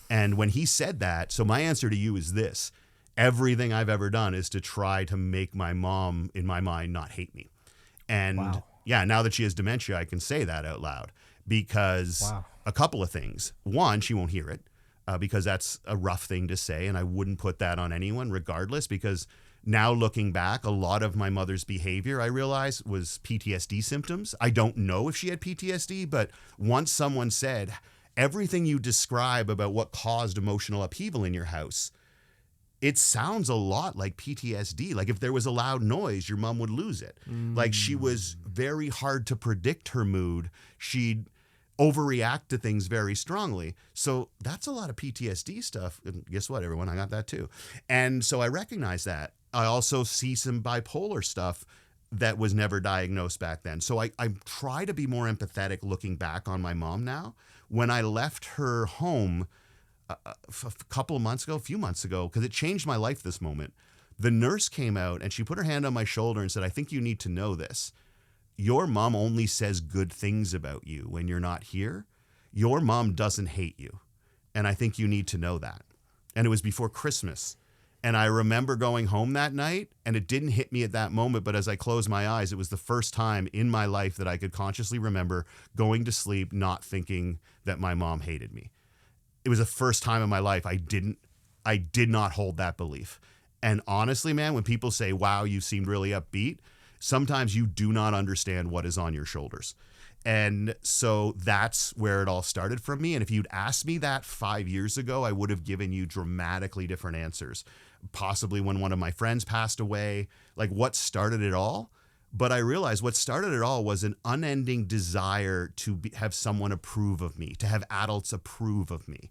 And when he said that, so my answer to you is this: everything I've ever done is to try to make my mom, in my mind, not hate me. And yeah, now that she has dementia, I can say that out loud, because a couple of things. One, she won't hear it, because that's a rough thing to say. And I wouldn't put that on anyone regardless, because now looking back, a lot of my mother's behavior, I realized, was PTSD symptoms. I don't know if she had PTSD, but once someone said, everything you describe about what caused emotional upheaval in your house, it sounds a lot like PTSD. Like if there was a loud noise, your mom would lose it. Like she was very hard to predict her mood. She'd overreact to things very strongly. So that's a lot of PTSD stuff. And guess what, everyone? I got that too. And so I recognize that. I also see some bipolar stuff that was never diagnosed back then. So I try to be more empathetic looking back on my mom now. When I left her home a few months ago, because it changed my life this moment, the nurse came out and she put her hand on my shoulder and said, I think you need to know this. Your mom only says good things about you when you're not here. Your mom doesn't hate you. And I think you need to know that. And it was before Christmas. And I remember going home that night, and it didn't hit me at that moment, but as I closed my eyes, it was the first time in my life that I could consciously remember going to sleep not thinking that my mom hated me. It was the first time in my life I did not hold that belief. And honestly, man, when people say, wow, you seemed really upbeat, sometimes you do not understand what is on your shoulders. And so that's where it all started from me. And if you'd asked me that 5 years ago, I would have given you dramatically different answers. Possibly when one of my friends passed away, like what started it all. But I realized what started it all was an unending desire to have someone approve of me, to have adults approve of me.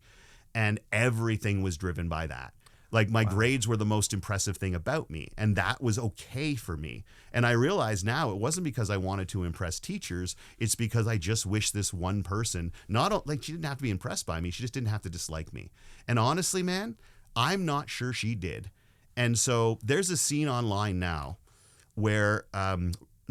And everything was driven by that. Like my grades were the most impressive thing about me, and that was okay for me. And I realize now it wasn't because I wanted to impress teachers. It's because I just wish this one person, she didn't have to be impressed by me. She just didn't have to dislike me. And honestly, man, I'm not sure she did. And so there's a scene online now where,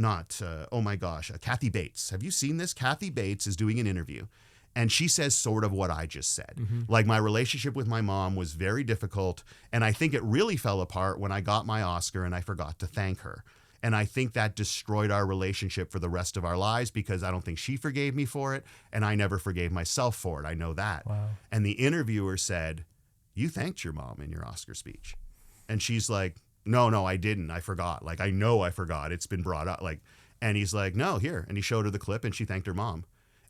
Kathy Bates. Have you seen this? Kathy Bates is doing an interview. And she says sort of what I just said. Mm-hmm. Like my relationship with my mom was very difficult. And I think it really fell apart when I got my Oscar and I forgot to thank her. And I think that destroyed our relationship for the rest of our lives, because I don't think she forgave me for it. And I never forgave myself for it. I know that. Wow. And the interviewer said, you thanked your mom in your Oscar speech. And she's like, no, I didn't. I forgot. Like, I know I forgot. It's been brought up. And he's like, no, here. And he showed her the clip and she thanked her mom.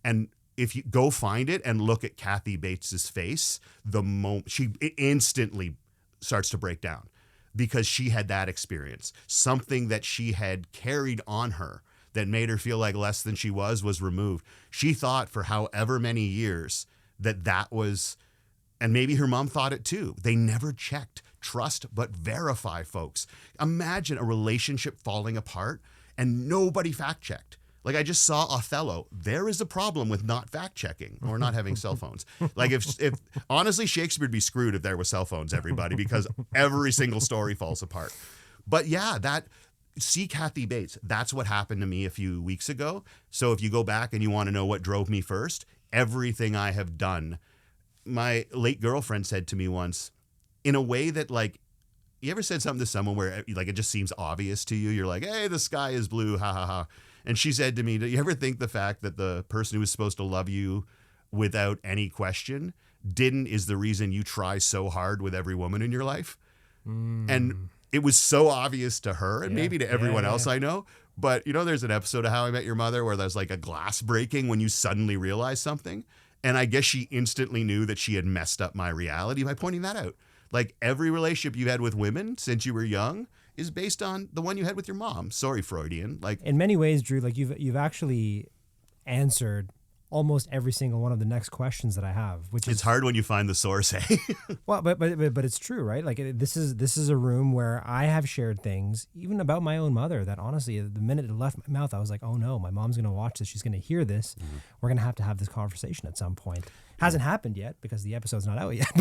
And if you go find it and look at Kathy Bates's face, the moment she instantly starts to break down. because she had that experience. Something that she had carried on her that made her feel like less than she was removed. She thought for however many years that was, and maybe her mom thought it too. They never checked. Trust but verify, folks. Imagine a relationship falling apart and nobody fact checked. Like I just saw Othello. There is a problem with not fact checking or not having cell phones. Like if honestly, Shakespeare'd be screwed if there were cell phones, everybody, because every single story falls apart. But yeah, see Kathy Bates. That's what happened to me a few weeks ago. So if you go back and you want to know what drove me first, everything I have done. My late girlfriend said to me once, in a way that like, you ever said something to someone where like it just seems obvious to you? You're like, hey, the sky is blue, ha ha ha. And she said to me, do you ever think the fact that the person who was supposed to love you without any question is the reason you try so hard with every woman in your life? And it was so obvious to her and maybe to everyone else I know. But there's an episode of How I Met Your Mother where there's like a glass breaking when you suddenly realize something. And I guess she instantly knew that she had messed up my reality by pointing that out. Like every relationship you had with women since you were young is based on the one you had with your mom. Sorry, Freudian. Like in many ways, Drew, like you've actually answered almost every single one of the next questions that I have, which is, it's hard when you find the source, eh? Well, but it's true, right? Like this is a room where I have shared things, even about my own mother, that honestly, the minute it left my mouth, I was like, oh no, my mom's gonna watch this. She's gonna hear this. Mm-hmm. We're gonna have this conversation at some point. Hasn't happened yet because the episode's not out yet.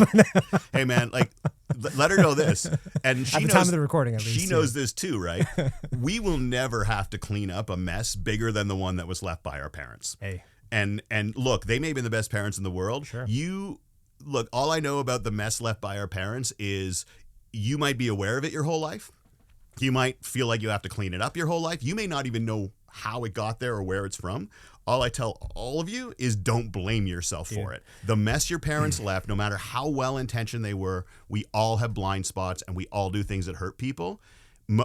Hey man, like let her know this, and she at the knows, time of the recording, at least she knows this too, right? We will never have to clean up a mess bigger than the one that was left by our parents. Hey. And look, they may have been the best parents in the world. Sure. Look, all I know about the mess left by our parents is you might be aware of it your whole life. You might feel like you have to clean it up your whole life. You may not even know how it got there or where it's from. All I tell all of you is don't blame yourself for it. The mess your parents left, no matter how well-intentioned they were, we all have blind spots and we all do things that hurt people.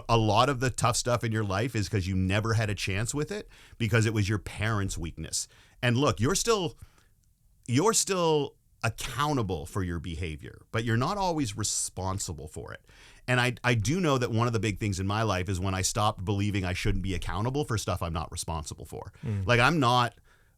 A lot of the tough stuff in your life is because you never had a chance with it because it was your parents' weakness. And look, you're still accountable for your behavior, but you're not always responsible for it. And I do know that one of the big things in my life is when I stopped believing I shouldn't be accountable for stuff I'm not responsible for. Like I'm not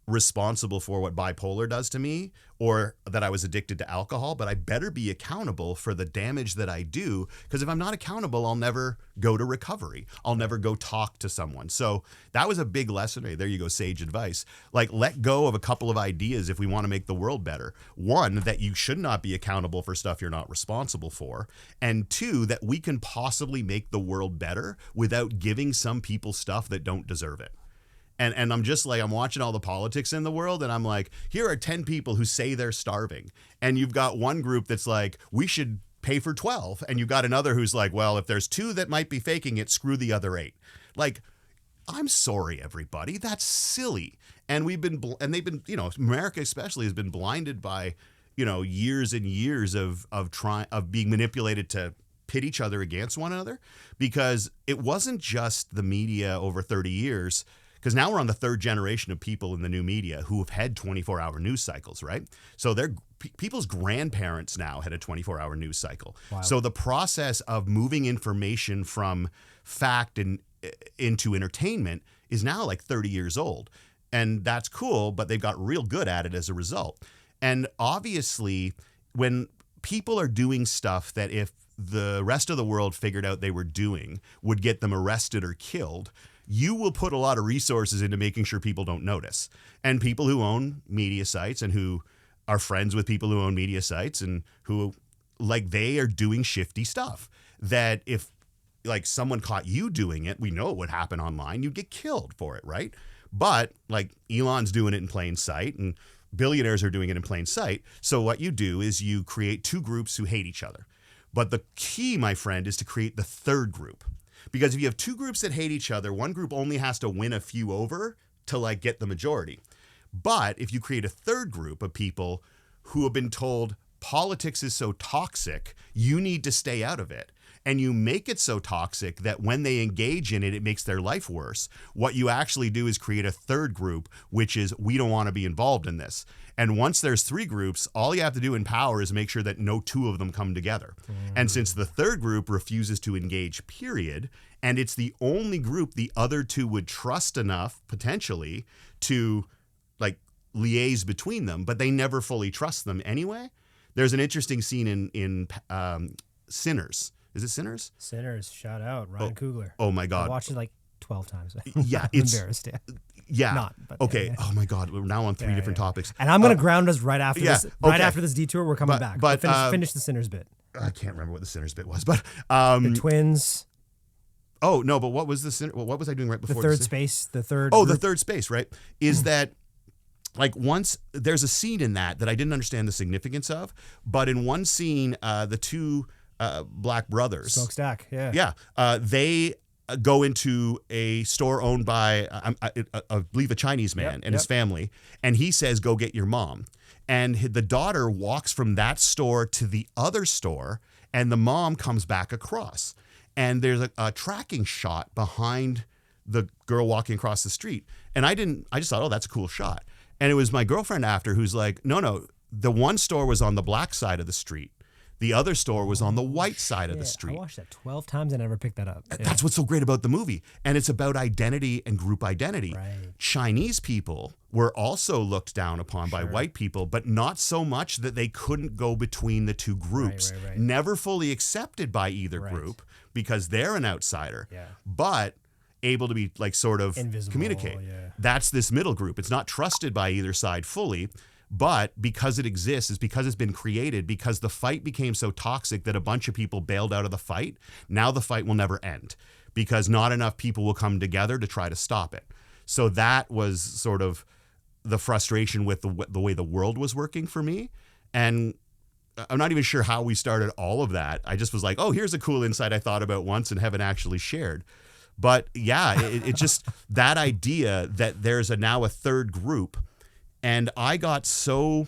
responsible for what bipolar does to me or that I was addicted to alcohol, but I better be accountable for the damage that I do, because if I'm not accountable, I'll never go to recovery. I'll never go talk to someone. So that was a big lesson. There you go, sage advice. Like let go of a couple of ideas if we want to make the world better. One, that you should not be accountable for stuff you're not responsible for. And two, that we can possibly make the world better without giving some people stuff that don't deserve it. And I'm just like, I'm watching all the politics in the world and I'm like, here are 10 people who say they're starving. And you've got one group that's like, we should pay for 12. And you've got another who's like, well, if there's 2 that might be faking it, screw the other 8. Like, I'm sorry, everybody. That's silly. And they've been, America especially has been blinded by, years and years of being manipulated to pit each other against one another, because it wasn't just the media over 30 years. Because now we're on the 3rd generation of people in the new media who have had 24-hour news cycles, right? So people's grandparents now had a 24-hour news cycle. Wow. So the process of moving information from fact and into entertainment is now like 30 years old. And that's cool, but they've got real good at it as a result. And obviously, when people are doing stuff that if the rest of the world figured out they were doing would get them arrested or killed, you will put a lot of resources into making sure people don't notice. And people who own media sites and who are friends with people who own media sites and who, like, they are doing shifty stuff that if, like, someone caught you doing it, we know it would happen online. You'd get killed for it, right? But, like, Elon's doing it in plain sight and billionaires are doing it in plain sight. So what you do is you create 2 groups who hate each other. But the key, my friend, is to create the 3rd group. Because if you have 2 groups that hate each other, one group only has to win a few over to like get the majority. But if you create a 3rd group of people who have been told politics is so toxic, you need to stay out of it. and you make it so toxic that when they engage in it, it makes their life worse. What you actually do is create a third group, which is, we don't want to be involved in this. And once there's 3 groups, all you have to do in power is make sure that no 2 of them come together. And since the third group refuses to engage, period, and it's the only group the other 2 would trust enough, potentially, to like liaise between them, but they never fully trust them anyway. There's an interesting scene in Sinners. Is it Sinners? Sinners, shout out, Ryan Coogler. Oh my God. I watched it like 12 times. Yeah, I'm it's embarrassed. Yeah. Not, but okay. yeah. Oh my God. We're now on 3 different topics. And I'm going to ground us right after this. Right okay. after this detour, we're coming back. But finish the Sinners bit. I can't remember what the Sinners bit was, but the twins. Oh no! But what was the Sinner? What was I doing right before? The third space. The third. Oh, group. the third space. Right. Is that like once there's a scene in that I didn't understand the significance of, but in one scene, the 2 black brothers, Smokestack. Yeah. Yeah. They go into a store owned by I believe a Chinese man and his family, and he says, "Go get your mom." And the daughter walks from that store to the other store, and the mom comes back across. And there's a tracking shot behind the girl walking across the street. And I just thought, oh, that's a cool shot. And it was my girlfriend after who's like, no, the one store was on the black side of the street. The other store was on the white side of the street. I watched that 12 times and never picked that up. That's what's so great about the movie. And it's about identity and group identity. Right. Chinese people were also looked down upon by white people, but not so much that they couldn't go between the 2 groups. Right. Never fully accepted by either group because they're an outsider, but able to be like sort of invisible, communicate. Yeah. That's this middle group. It's not trusted by either side fully. But because it exists, is because it's been created, because the fight became so toxic that a bunch of people bailed out of the fight. Now the fight will never end because not enough people will come together to try to stop it. So that was sort of the frustration with the way the world was working for me. And I'm not even sure how we started all of that. I just was like, oh, here's a cool insight I thought about once and haven't actually shared. But yeah, it just that idea that there's now a third group. And I got so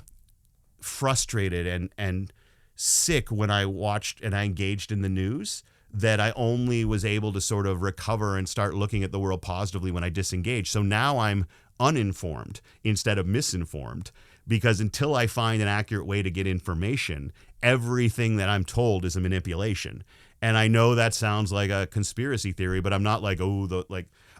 frustrated and sick when I watched and I engaged in the news that I only was able to sort of recover and start looking at the world positively when I disengaged. So now I'm uninformed instead of misinformed, because until I find an accurate way to get information, everything that I'm told is a manipulation. And I know that sounds like a conspiracy theory, but I'm not like,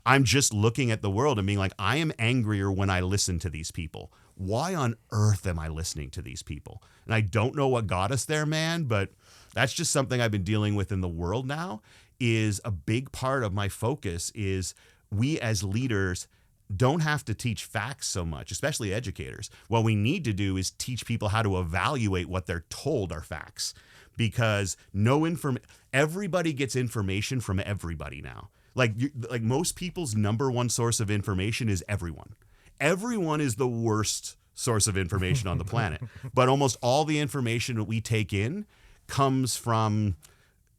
I'm just looking at the world and being like, I am angrier when I listen to these people. Why on earth am I listening to these people? And I don't know what got us there, man, but that's just something I've been dealing with in the world now. Is a big part of my focus is we as leaders don't have to teach facts so much, especially educators. What we need to do is teach people how to evaluate what they're told are facts, because everybody gets information from everybody now. Like most people's number one source of information is everyone. Everyone is the worst source of information on the planet. But almost all the information that we take in comes from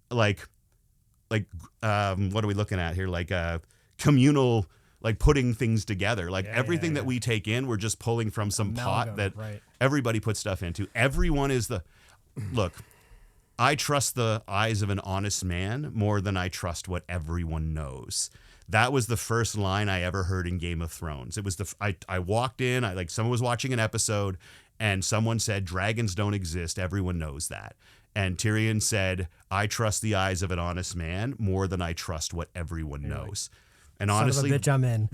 what are we looking at here? Like communal, like putting things together. Like everything that we take in, we're just pulling from some pot that everybody puts stuff into. Everyone is look, I trust the eyes of an honest man more than I trust what everyone knows. That was the first line I ever heard in Game of Thrones. It was I walked in, someone was watching an episode and someone said, dragons don't exist. Everyone knows that. And Tyrion said, I trust the eyes of an honest man more than I trust what everyone knows. And honestly, son of a bitch, I'm in.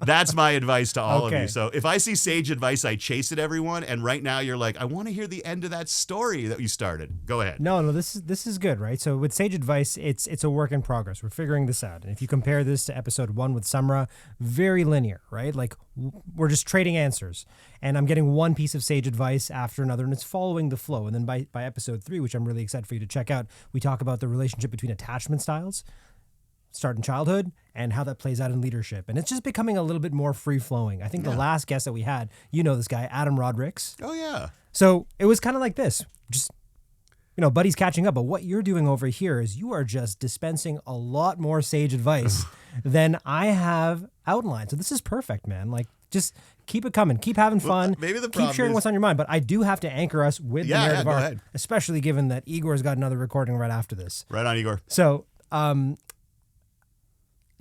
That's my advice to all of you. So if I see sage advice, I chase it, everyone. And right now you're like, I want to hear the end of that story that you started. Go ahead. No, this is good, right? So with sage advice, it's a work in progress. We're figuring this out. And if you compare this to episode 1 with Samra, very linear, right? Like we're just trading answers. And I'm getting one piece of sage advice after another, and it's following the flow. And then by episode 3, which I'm really excited for you to check out, we talk about the relationship between attachment styles, start in childhood, and how that plays out in leadership. And it's just becoming a little bit more free-flowing. I think the last guest that we had, you know this guy, Adam Rodricks. Oh, yeah. So it was kind of like this. Just, buddies catching up. But what you're doing over here is you are just dispensing a lot more sage advice than I have outlined. So this is perfect, man. Like, Just keep it coming. Keep having fun. Maybe the keep problem sharing is- what's on your mind. But I do have to anchor us with the narrative go arc, ahead. especially given that Igor's got another recording right after this. Right on, Igor. So,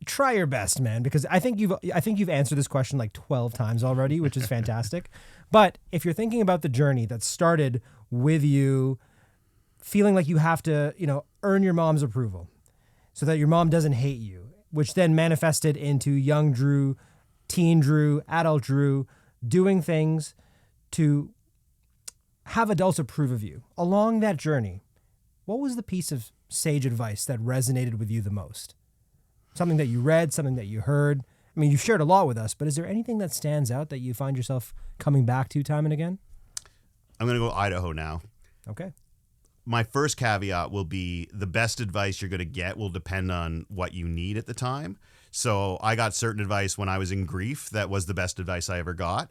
try your best, man, because I think you've answered this question like 12 times already, which is fantastic. But if you're thinking about the journey that started with you feeling like you have to, earn your mom's approval so that your mom doesn't hate you, which then manifested into young Drew, teen Drew, adult Drew, doing things to have adults approve of you. Along that journey, what was the piece of sage advice that resonated with you the most? Something that you read, something that you heard. I mean, you've shared a lot with us, but is there anything that stands out that you find yourself coming back to time and again? I'm going to go Idaho now. Okay. My first caveat will be the best advice you're going to get will depend on what you need at the time. So I got certain advice when I was in grief that was the best advice I ever got.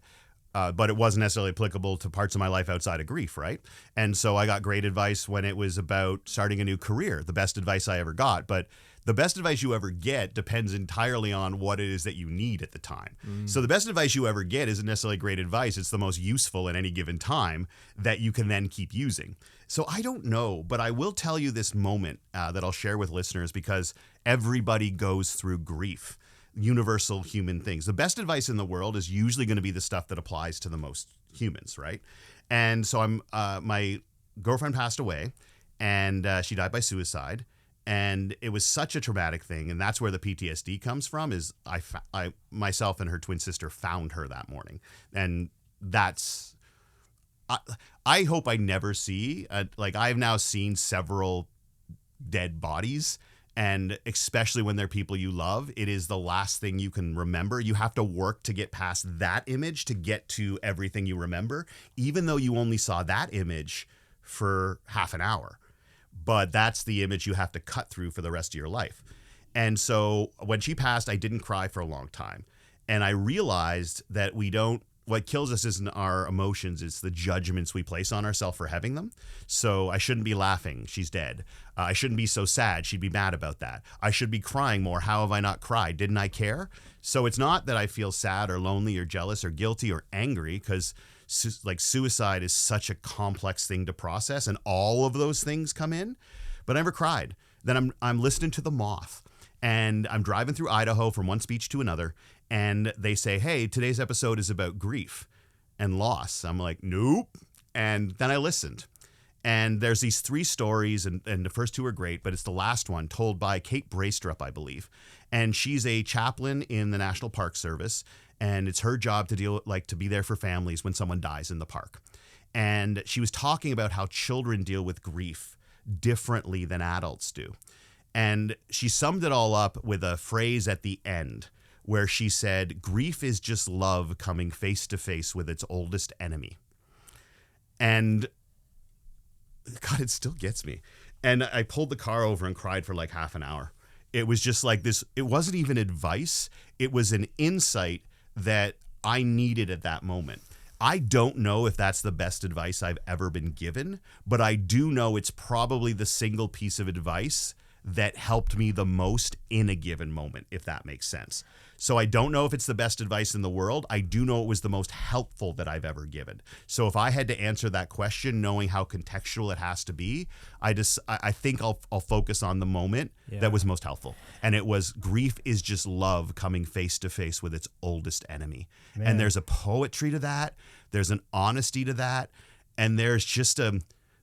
But it wasn't necessarily applicable to parts of my life outside of grief, right? And so I got great advice when it was about starting a new career, the best advice I ever got. But the best advice you ever get depends entirely on what it is that you need at the time. So the best advice you ever get isn't necessarily great advice. It's the most useful at any given time that you can then keep using. So I don't know, but I will tell you this moment that I'll share with listeners because everybody goes through grief. Universal human things. The best advice in the world is usually going to be the stuff that applies to the most humans, right? And so my girlfriend passed away, and she died by suicide, and it was such a traumatic thing, and that's where the PTSD comes from. Is I myself and her twin sister found her that morning, and that's. I hope I never see. I've now seen several dead bodies. And especially when they're people you love, it is the last thing you can remember. You have to work to get past that image to get to everything you remember, even though you only saw that image for half an hour. But that's the image you have to cut through for the rest of your life. And so when she passed, I didn't cry for a long time. And I realized that what kills us isn't our emotions, it's the judgments we place on ourselves for having them. So I shouldn't be laughing, she's dead. I shouldn't be so sad, she'd be mad about that. I should be crying more, how have I not cried? Didn't I care? So it's not that I feel sad or lonely or jealous or guilty or angry, because suicide is such a complex thing to process and all of those things come in, but I never cried. Then I'm listening to The Moth, and I'm driving through Idaho from one speech to another, and they say, hey, today's episode is about grief and loss. I'm like, nope. And then I listened. And there's these 3 stories, and the first 2 are great, but it's the last one told by Kate Braestrup, I believe. And she's a chaplain in the National Park Service, and it's her job to be there for families when someone dies in the park. And she was talking about how children deal with grief differently than adults do. And she summed it all up with a phrase at the end where she said, grief is just love coming face to face with its oldest enemy. And God, it still gets me. And I pulled the car over and cried for like half an hour. It was just like this. It wasn't even advice. It was an insight that I needed at that moment. I don't know if that's the best advice I've ever been given, but I do know it's probably the single piece of advice that helped me the most in a given moment, if that makes sense. So I don't know if it's the best advice in the world. I do know it was the most helpful that I've ever given. So if I had to answer that question, knowing how contextual it has to be, I think I'll focus on the moment that was most helpful. And it was, grief is just love coming face to face with its oldest enemy. Man. And there's a poetry to that. There's an honesty to that. And there's just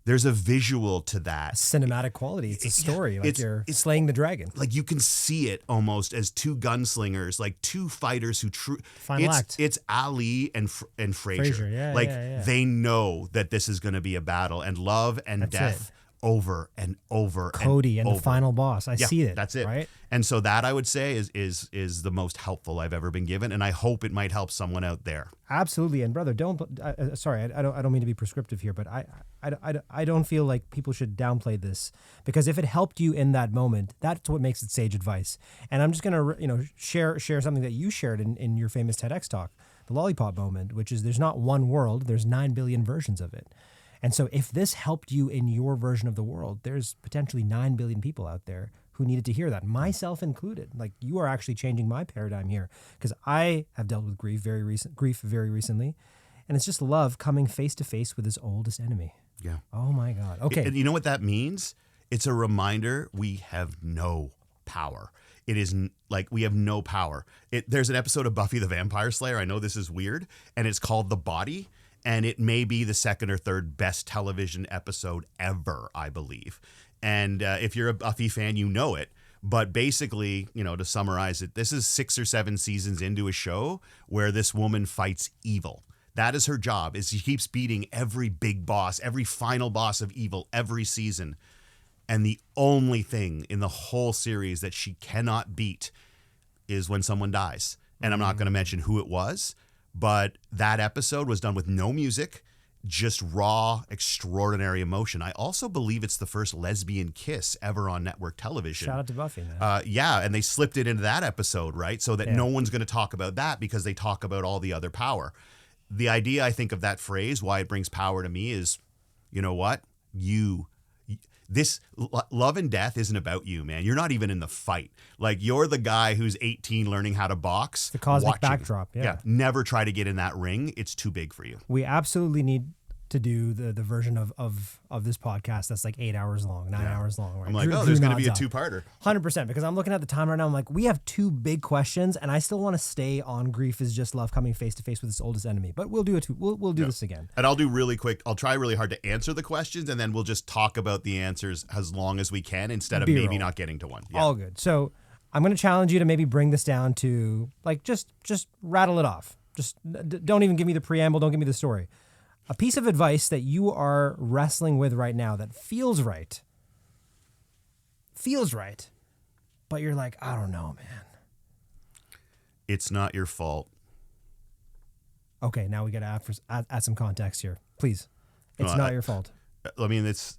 there's a visual to that. A cinematic quality. It's a story. It's slaying the dragon. Like you can see it almost as 2 gunslingers, like 2 fighters who Final act. It's Ali and Fraser. Yeah. They know that this is going to be a battle, and love and death over and over. Cody and over. the final boss. I see it. That's it. Right. And so that I would say is the most helpful I've ever been given, and I hope it might help someone out there. Absolutely. And brother, sorry, I don't mean to be prescriptive here, but I don't feel like people should downplay this, because if it helped you in that moment, that's what makes it sage advice. And I'm just gonna share something that you shared in your famous TEDx talk, the lollipop moment, which is there's not one world, there's 9 billion versions of it. And so if this helped you in your version of the world, there's potentially 9 billion people out there who needed to hear that, myself included. Like, you are actually changing my paradigm here, because I have dealt with grief very recently, and it's just love coming face to face with his oldest enemy. Yeah. Oh my God. Okay. And you know what that means? It's a reminder we have no power. It is like we have no power. There's an episode of Buffy the Vampire Slayer. I know this is weird, and it's called The Body, and it may be the second or third best television episode ever, I believe. And if you're a Buffy fan, you know it. But basically, to summarize it, this is 6 or 7 seasons into a show where this woman fights evil. That is her job, is she keeps beating every big boss, every final boss of evil every season. And the only thing in the whole series that she cannot beat is when someone dies. And I'm not going to mention who it was, but that episode was done with no music, just raw, extraordinary emotion. I also believe it's the first lesbian kiss ever on network television. Shout out to Buffy, man. Yeah, and they slipped it into that episode, right? So that no one's going to talk about that because they talk about all the other power. The idea, I think, of that phrase, why it brings power to me is, you know what? This love and death isn't about you, man. You're not even in the fight. Like, you're the guy who's 18 learning how to box. The cosmic backdrop, yeah. Never try to get in that ring. It's too big for you. We absolutely need to do the version of this podcast that's like 8 hours long, 9 hours long. Right? I'm like, there's going to be a 2-parter. 100%, because I'm looking at the time right now. I'm like, we have 2 big questions, and I still want to stay on grief is just love coming face to face with its oldest enemy. But we'll do it. We'll do this again. And I'll do really quick. I'll try really hard to answer the questions, and then we'll just talk about the answers as long as we can instead of maybe not getting to one. Yeah. All good. So I'm going to challenge you to maybe bring this down to like just rattle it off. Just don't even give me the preamble. Don't give me the story. A piece of advice that you are wrestling with right now that feels right, but you're like, I don't know, man. It's not your fault. Okay, now we got to add some context here. Please. It's not your fault. I mean, it's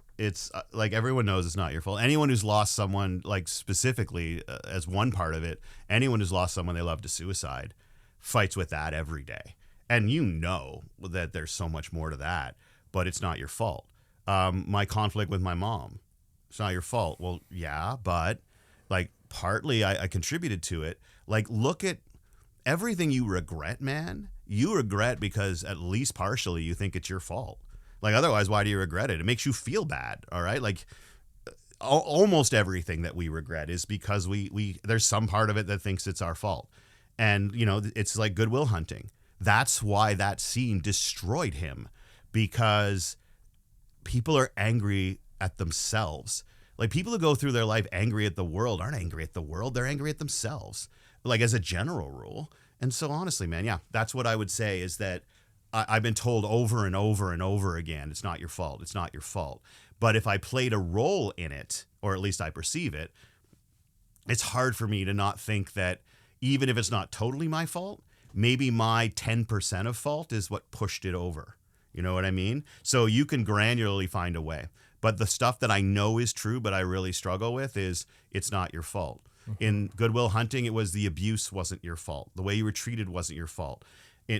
like everyone knows it's not your fault. Anyone who's lost someone, like specifically as one part of it, anyone who's lost someone they love to suicide fights with that every day. And you know that there's so much more to that, but it's not your fault. My conflict with my mom, it's not your fault. Well, yeah, but like partly I contributed to it. Like, look at everything you regret, man. You regret because at least partially you think it's your fault. Like, otherwise, why do you regret it? It makes you feel bad, all right? Like, almost everything that we regret is because we there's some part of it that thinks it's our fault. And, it's like Goodwill Hunting. That's why that scene destroyed him, because people are angry at themselves. Like, people who go through their life angry at the world aren't angry at the world. They're angry at themselves, like, as a general rule. And so honestly, man, yeah, that's what I would say is that I've been told over and over and over again, it's not your fault. It's not your fault. But if I played a role in it, or at least I perceive it, it's hard for me to not think that even if it's not totally my fault, maybe my 10% of fault is what pushed it over. You know what I mean? So you can granularly find a way. But the stuff that I know is true, but I really struggle with is it's not your fault. Mm-hmm. In Goodwill Hunting, it was the abuse wasn't your fault. The way you were treated wasn't your fault.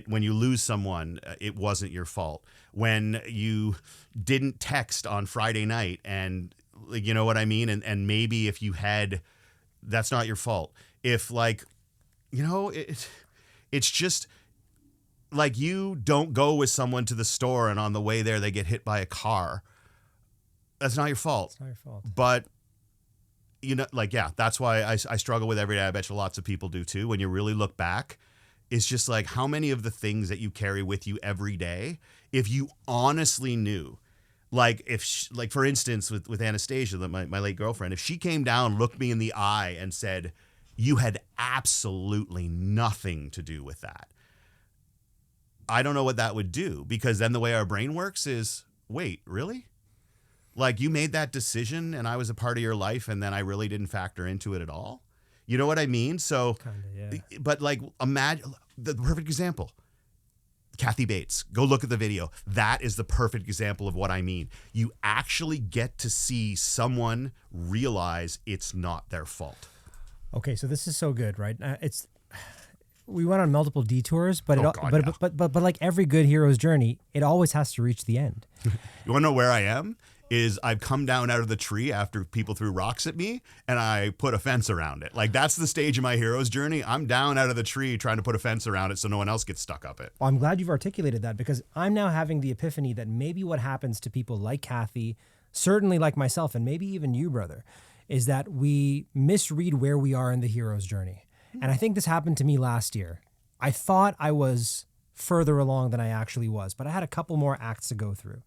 When you lose someone, it wasn't your fault. When you didn't text on Friday night and, you know what I mean? And maybe if you had, that's not your fault. If it's just like you don't go with someone to the store and on the way there they get hit by a car. That's not your fault. It's not your fault. But, that's why I struggle with every day. I bet you lots of people do too. When you really look back, it's just like how many of the things that you carry with you every day, if you honestly knew, like for instance, with Anastasia, my late girlfriend, if she came down, looked me in the eye and said, you had absolutely nothing to do with that, I don't know what that would do, because then the way our brain works is, wait, really? Like, you made that decision and I was a part of your life and then I really didn't factor into it at all? You know what I mean? So, kinda, yeah. But like, imagine the perfect example. Kathy Bates, go look at the video. That is the perfect example of what I mean. You actually get to see someone realize it's not their fault. Okay, so this is so good, right? We went on multiple detours, but but like every good hero's journey, it always has to reach the end. You want to know where I am? is I've come down out of the tree after people threw rocks at me and I put a fence around it. Like that's the stage of my hero's journey. I'm down out of the tree trying to put a fence around it so no one else gets stuck up it. Well, I'm glad you've articulated that because I'm now having the epiphany that maybe what happens to people like Kathy, certainly like myself, and maybe even you, brother, is that we misread where we are in the hero's journey. And I think this happened to me last year. I thought I was further along than I actually was, but I had a couple more acts to go through.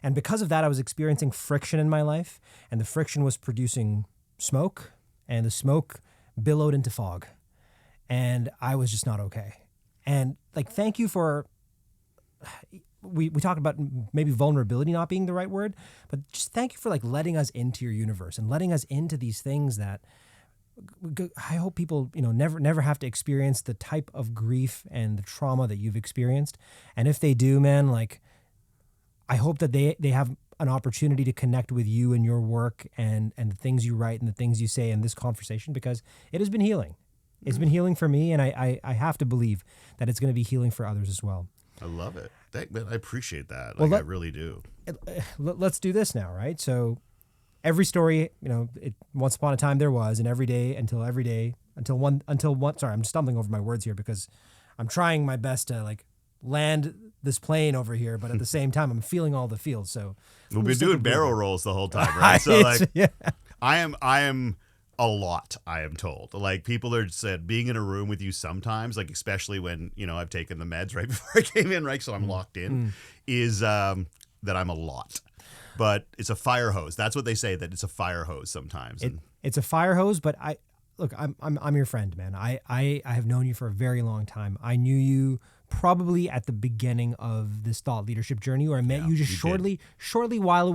And because of that, I was experiencing friction in my life, and the friction was producing smoke, and the smoke billowed into fog. And I was just not okay. And like, thank you for, we talked about maybe vulnerability not being the right word, but just thank you for like letting us into your universe and letting us into these things that I hope people, never have to experience the type of grief and the trauma that you've experienced. And if they do, man, like, I hope that they have an opportunity to connect with you and your work and the things you write and the things you say in this conversation, because it has been healing. It's been healing for me, and I have to believe that it's going to be healing for others as well. I love it. I appreciate that. Well, I really do. Let's do this now, right? So every story, once upon a time there was, and every day until one. Sorry, I'm stumbling over my words here because I'm trying my best to like land this plane over here, but at the same time, I'm feeling all the feels. So we've been doing barrel rolls the whole time, right? So like, yeah. I am a lot. I am told. Like people are said being in a room with you sometimes, like especially when I've taken the meds right before I came in, right? So I'm locked in. Is that I'm a lot, but it's a fire hose. That's what they say. That it's a fire hose sometimes. It's a fire hose, but I'm your friend, man. I have known you for a very long time. I knew you probably at the beginning of this thought leadership journey, or I met you just shortly while it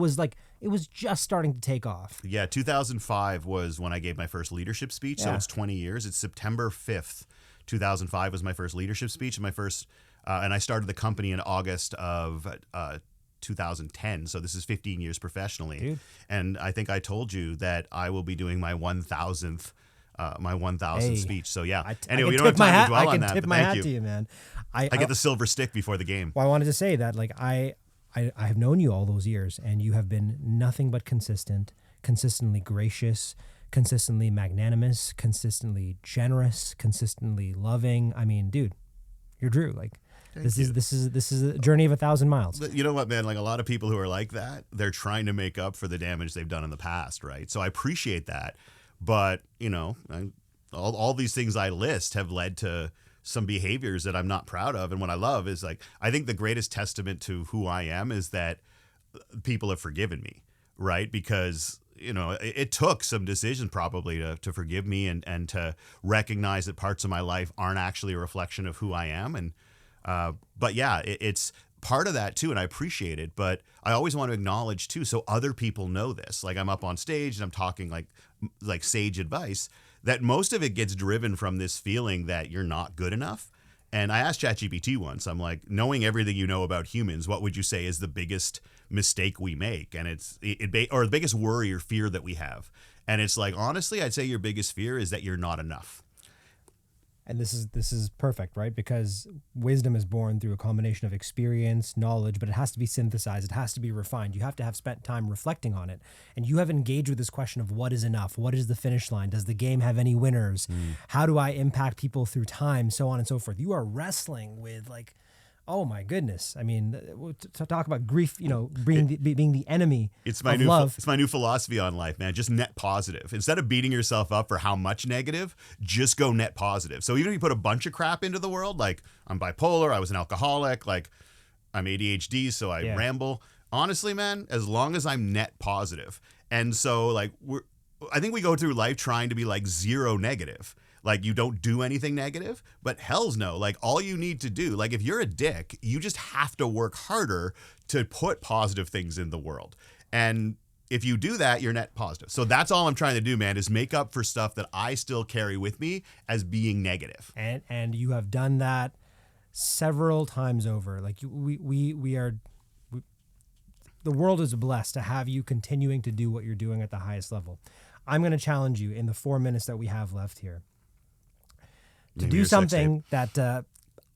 was just starting to take off. Yeah, 2005 was when I gave my first leadership speech. So it's 20 years. It's September 5th, 2005 was my first leadership speech, and and I started the company in August of 2010. So this is 15 years professionally. Dude. And I think I told you that I will be doing my 1,000th speech. So yeah. Anyway, we don't have time to dwell on that. I can tip my hat to you, man. I get the silver stick before the game. Well, I wanted to say that like I have known you all those years, and you have been nothing but consistent, consistently gracious, consistently magnanimous, consistently generous, consistently loving. I mean, dude, you're Drew. Like this is a journey of 1,000 miles. You know what, man? Like a lot of people who are like that, they're trying to make up for the damage they've done in the past, right? So I appreciate that. But, all these things I list have led to some behaviors that I'm not proud of. And what I love is like, I think the greatest testament to who I am is that people have forgiven me, right? Because, it took some decision probably to forgive me and to recognize that parts of my life aren't actually a reflection of who I am. And, but yeah, it's part of that too. And I appreciate it, but I always want to acknowledge too, so other people know this, like I'm up on stage and I'm talking like sage advice, that most of it gets driven from this feeling that you're not good enough. And I asked ChatGPT once, I'm like, knowing everything you know about humans, what would you say is the biggest mistake we make? And or the biggest worry or fear that we have. And it's like, honestly, I'd say your biggest fear is that you're not enough. And this is perfect, right? Because wisdom is born through a combination of experience, knowledge, but it has to be synthesized. It has to be refined. You have to have spent time reflecting on it. And you have engaged with this question of what is enough? What is the finish line? Does the game have any winners? How do I impact people through time? So on and so forth. You are wrestling with like, oh my goodness. I mean, to talk about grief, being the enemy of love. It's my new philosophy on life, man. Just net positive. Instead of beating yourself up for how much negative, just go net positive. So even if you put a bunch of crap into the world, like I'm bipolar, I was an alcoholic, like I'm ADHD, so I ramble. Honestly, man, as long as I'm net positive. And so like I think we go through life trying to be like zero negative. Like you don't do anything negative, but hell's no. Like all you need to do, like if you're a dick, you just have to work harder to put positive things in the world. And if you do that, you're net positive. So that's all I'm trying to do, man, is make up for stuff that I still carry with me as being negative. And you have done that several times over. Like the world is blessed to have you continuing to do what you're doing at the highest level. I'm going to challenge you in the 4 minutes that we have left here to do something that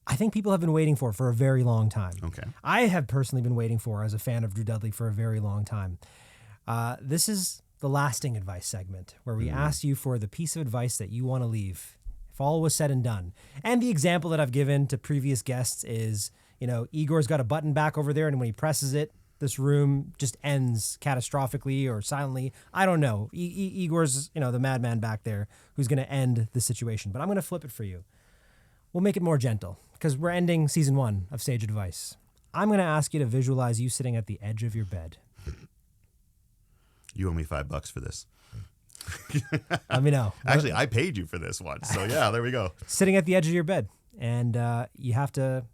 I think people have been waiting for a very long time. Okay. I have personally been waiting for as a fan of Drew Dudley for a very long time. This is the lasting advice segment where we ask you for the piece of advice that you want to leave if all was said and done. And the example that I've given to previous guests is, Igor's got a button back over there, and when he presses it, this room just ends catastrophically or silently. I don't know. Igor's, the madman back there who's going to end the situation. But I'm going to flip it for you. We'll make it more gentle because we're ending season 1 of Sage Advice. I'm going to ask you to visualize you sitting at the edge of your bed. You owe me $5 for this. Let me know. Actually, I paid you for this one. So yeah, there we go. Sitting at the edge of your bed. And you have to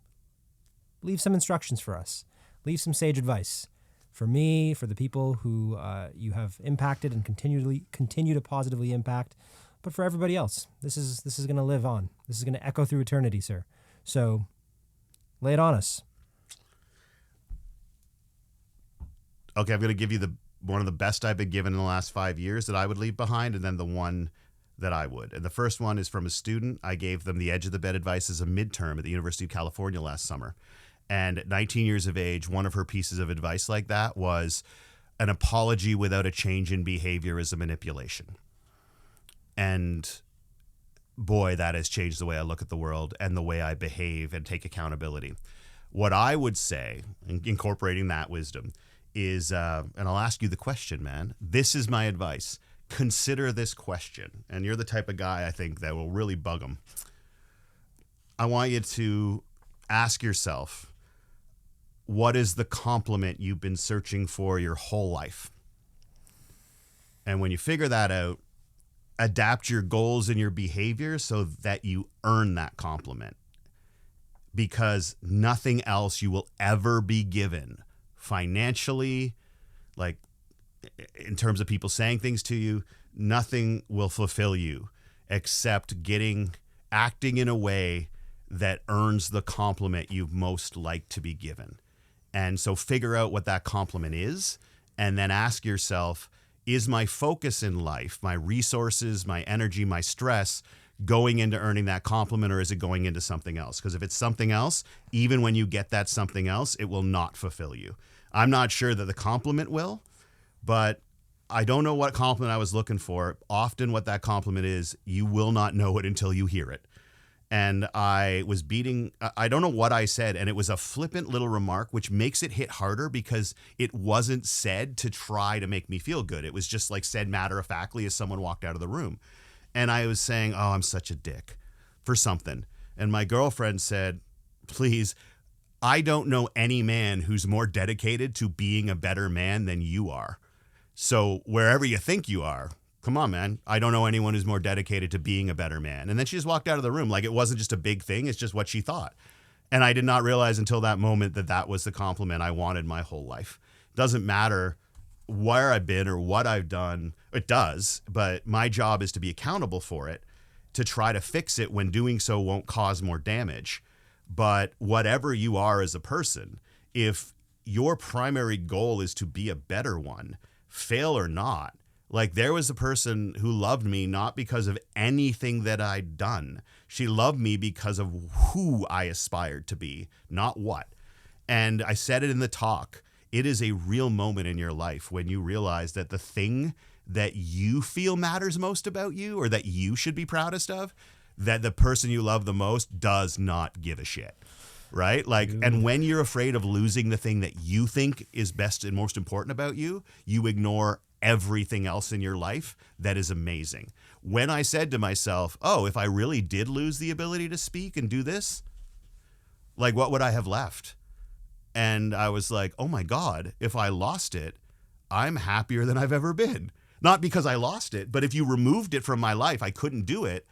leave some instructions for us. Leave some sage advice for me, for the people who you have impacted and continue to positively impact, but for everybody else. This is going to live on. This is going to echo through eternity, sir. So lay it on us. Okay, I'm going to give you one of the best I've been given in the last 5 years that I would leave behind, and then the one that I would. And the first one is from a student. I gave them the edge of the bed advice as a midterm at the University of California last summer. And at 19 years of age, one of her pieces of advice like that was an apology without a change in behavior is a manipulation. And boy, that has changed the way I look at the world and the way I behave and take accountability. What I would say, incorporating that wisdom, is, and I'll ask you the question, man. This is my advice. Consider this question. And you're the type of guy, I think, that will really bug them. I want you to ask yourself, what is the compliment you've been searching for your whole life? And when you figure that out, adapt your goals and your behavior so that you earn that compliment. Because nothing else you will ever be given financially, like in terms of people saying things to you, nothing will fulfill you except acting in a way that earns the compliment you've most liked to be given. And so figure out what that compliment is, and then ask yourself, is my focus in life, my resources, my energy, my stress going into earning that compliment, or is it going into something else? Because if it's something else, even when you get that something else, it will not fulfill you. I'm not sure that the compliment will, but I don't know what compliment I was looking for. Often what that compliment is, you will not know it until you hear it. And I don't know what I said, and it was a flippant little remark, which makes it hit harder because it wasn't said to try to make me feel good. It was just like said matter-of-factly as someone walked out of the room. And I was saying, oh, I'm such a dick for something. And my girlfriend said, please, I don't know any man who's more dedicated to being a better man than you are. So wherever you think you are, come on, man. I don't know anyone who's more dedicated to being a better man. And then she just walked out of the room like it wasn't just a big thing. It's just what she thought. And I did not realize until that moment that that was the compliment I wanted my whole life. Doesn't matter where I've been or what I've done. It does, but my job is to be accountable for it, to try to fix it when doing so won't cause more damage. But whatever you are as a person, if your primary goal is to be a better one, fail or not, like there was a person who loved me not because of anything that I'd done. She loved me because of who I aspired to be, not what. And I said it in the talk. It is a real moment in your life when you realize that the thing that you feel matters most about you or that you should be proudest of, that the person you love the most does not give a shit. Right? Like, and when you're afraid of losing the thing that you think is best and most important about you, you ignore everything else in your life that is amazing. When I said to myself, oh, if I really did lose the ability to speak and do this, like what would I have left? And I was like, oh my God, if I lost it, I'm happier than I've ever been. Not because I lost it, but if you removed it from my life, I couldn't do it.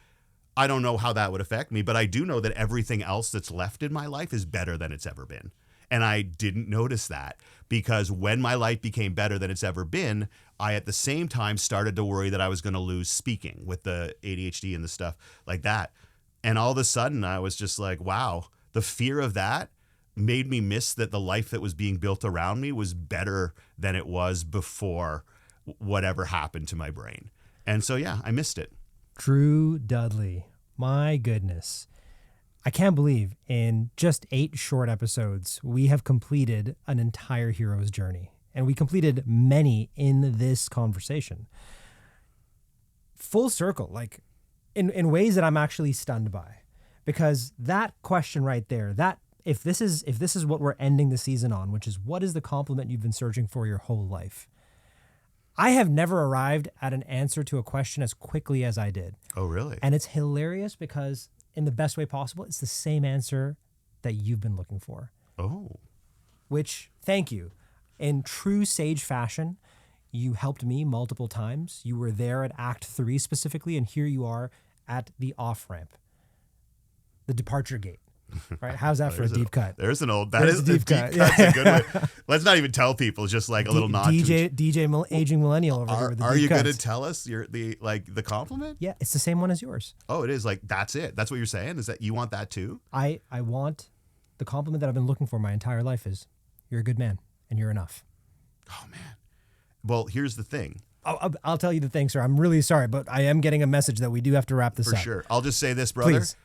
I don't know how that would affect me, but I do know that everything else that's left in my life is better than it's ever been. And I didn't notice that because when my life became better than it's ever been, I at the same time started to worry that I was going to lose speaking with the ADHD and the stuff like that. And all of a sudden I was just like, wow, the fear of that made me miss that the life that was being built around me was better than it was before whatever happened to my brain. And so, yeah, I missed it. True Dudley. My goodness. I can't believe in just 8 short episodes, we have completed an entire hero's journey. and we completed many in this conversation. Full circle, like in ways that I'm actually stunned by, because that question right there, that if this is what we're ending the season on, which is what is the compliment you've been searching for your whole life? I have never arrived at an answer to a question as quickly as I did. Oh, really? And it's hilarious because in the best way possible, it's the same answer that you've been looking for. Oh. Which, thank you. In true sage fashion, you helped me multiple times. You were there at Act 3 specifically, and here you are at the off-ramp, the departure gate. Right? How's that for a deep cut? There's an old, that is a deep cut. That's a good way. Let's not even tell people, just like a little nod. Aging millennial over here with the Are deep you cuts. going to tell us the compliment? Yeah, it's the same one as yours. Oh, it is. Like, that's it. That's what you're saying? Is that you want that too? I want the compliment that I've been looking for my entire life is, you're a good man and you're enough. Oh, man. Well, here's the thing. I'll tell you the thing, sir. I'm really sorry, but I am getting a message that we do have to wrap this up. For sure. I'll just say this, brother. Please.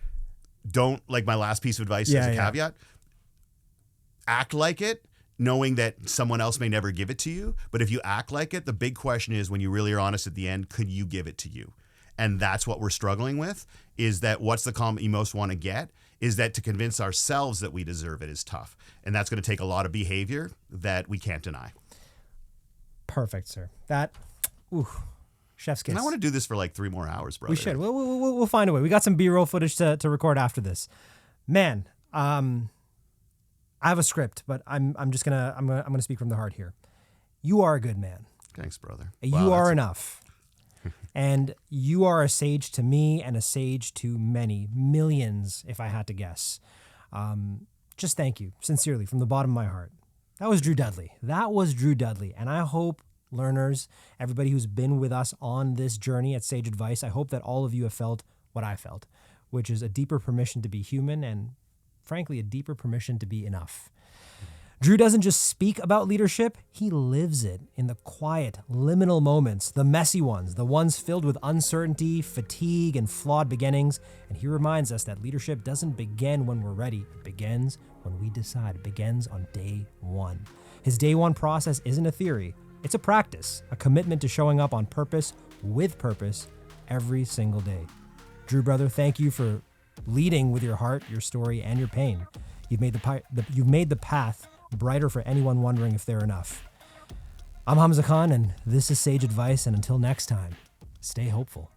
Don't, like my last piece of advice as a caveat, act like it, knowing that someone else may never give it to you. But if you act like it, the big question is, when you really are honest at the end, could you give it to you? And that's what we're struggling with, is that what's the compliment you most want to get, is that to convince ourselves that we deserve it is tough. And that's going to take a lot of behavior that we can't deny. Perfect, sir. Chef's kiss. And I want to do this for like 3 more hours, brother. We should. We'll find a way. We got some B-roll footage to record after this. Man, I have a script, but I'm gonna speak from the heart here. You are a good man. Thanks, brother. You are enough. And you are a sage to me and a sage to many, millions, if I had to guess. Just thank you, sincerely, from the bottom of my heart. That was Drew Dudley. And I hope learners, everybody who's been with us on this journey at Sage Advice, I hope that all of you have felt what I felt, which is a deeper permission to be human and, frankly, a deeper permission to be enough. Drew doesn't just speak about leadership, he lives it in the quiet, liminal moments, the messy ones, the ones filled with uncertainty, fatigue, and flawed beginnings. And he reminds us that leadership doesn't begin when we're ready. It begins when we decide. It begins on day one. His day one process isn't a theory. It's a practice, a commitment to showing up on purpose, with purpose, every single day. Drew, brother, thank you for leading with your heart, your story, and your pain. You've made the path brighter for anyone wondering if they're enough. I'm Hamza Khan, and this is Sage Advice, and until next time, stay hopeful.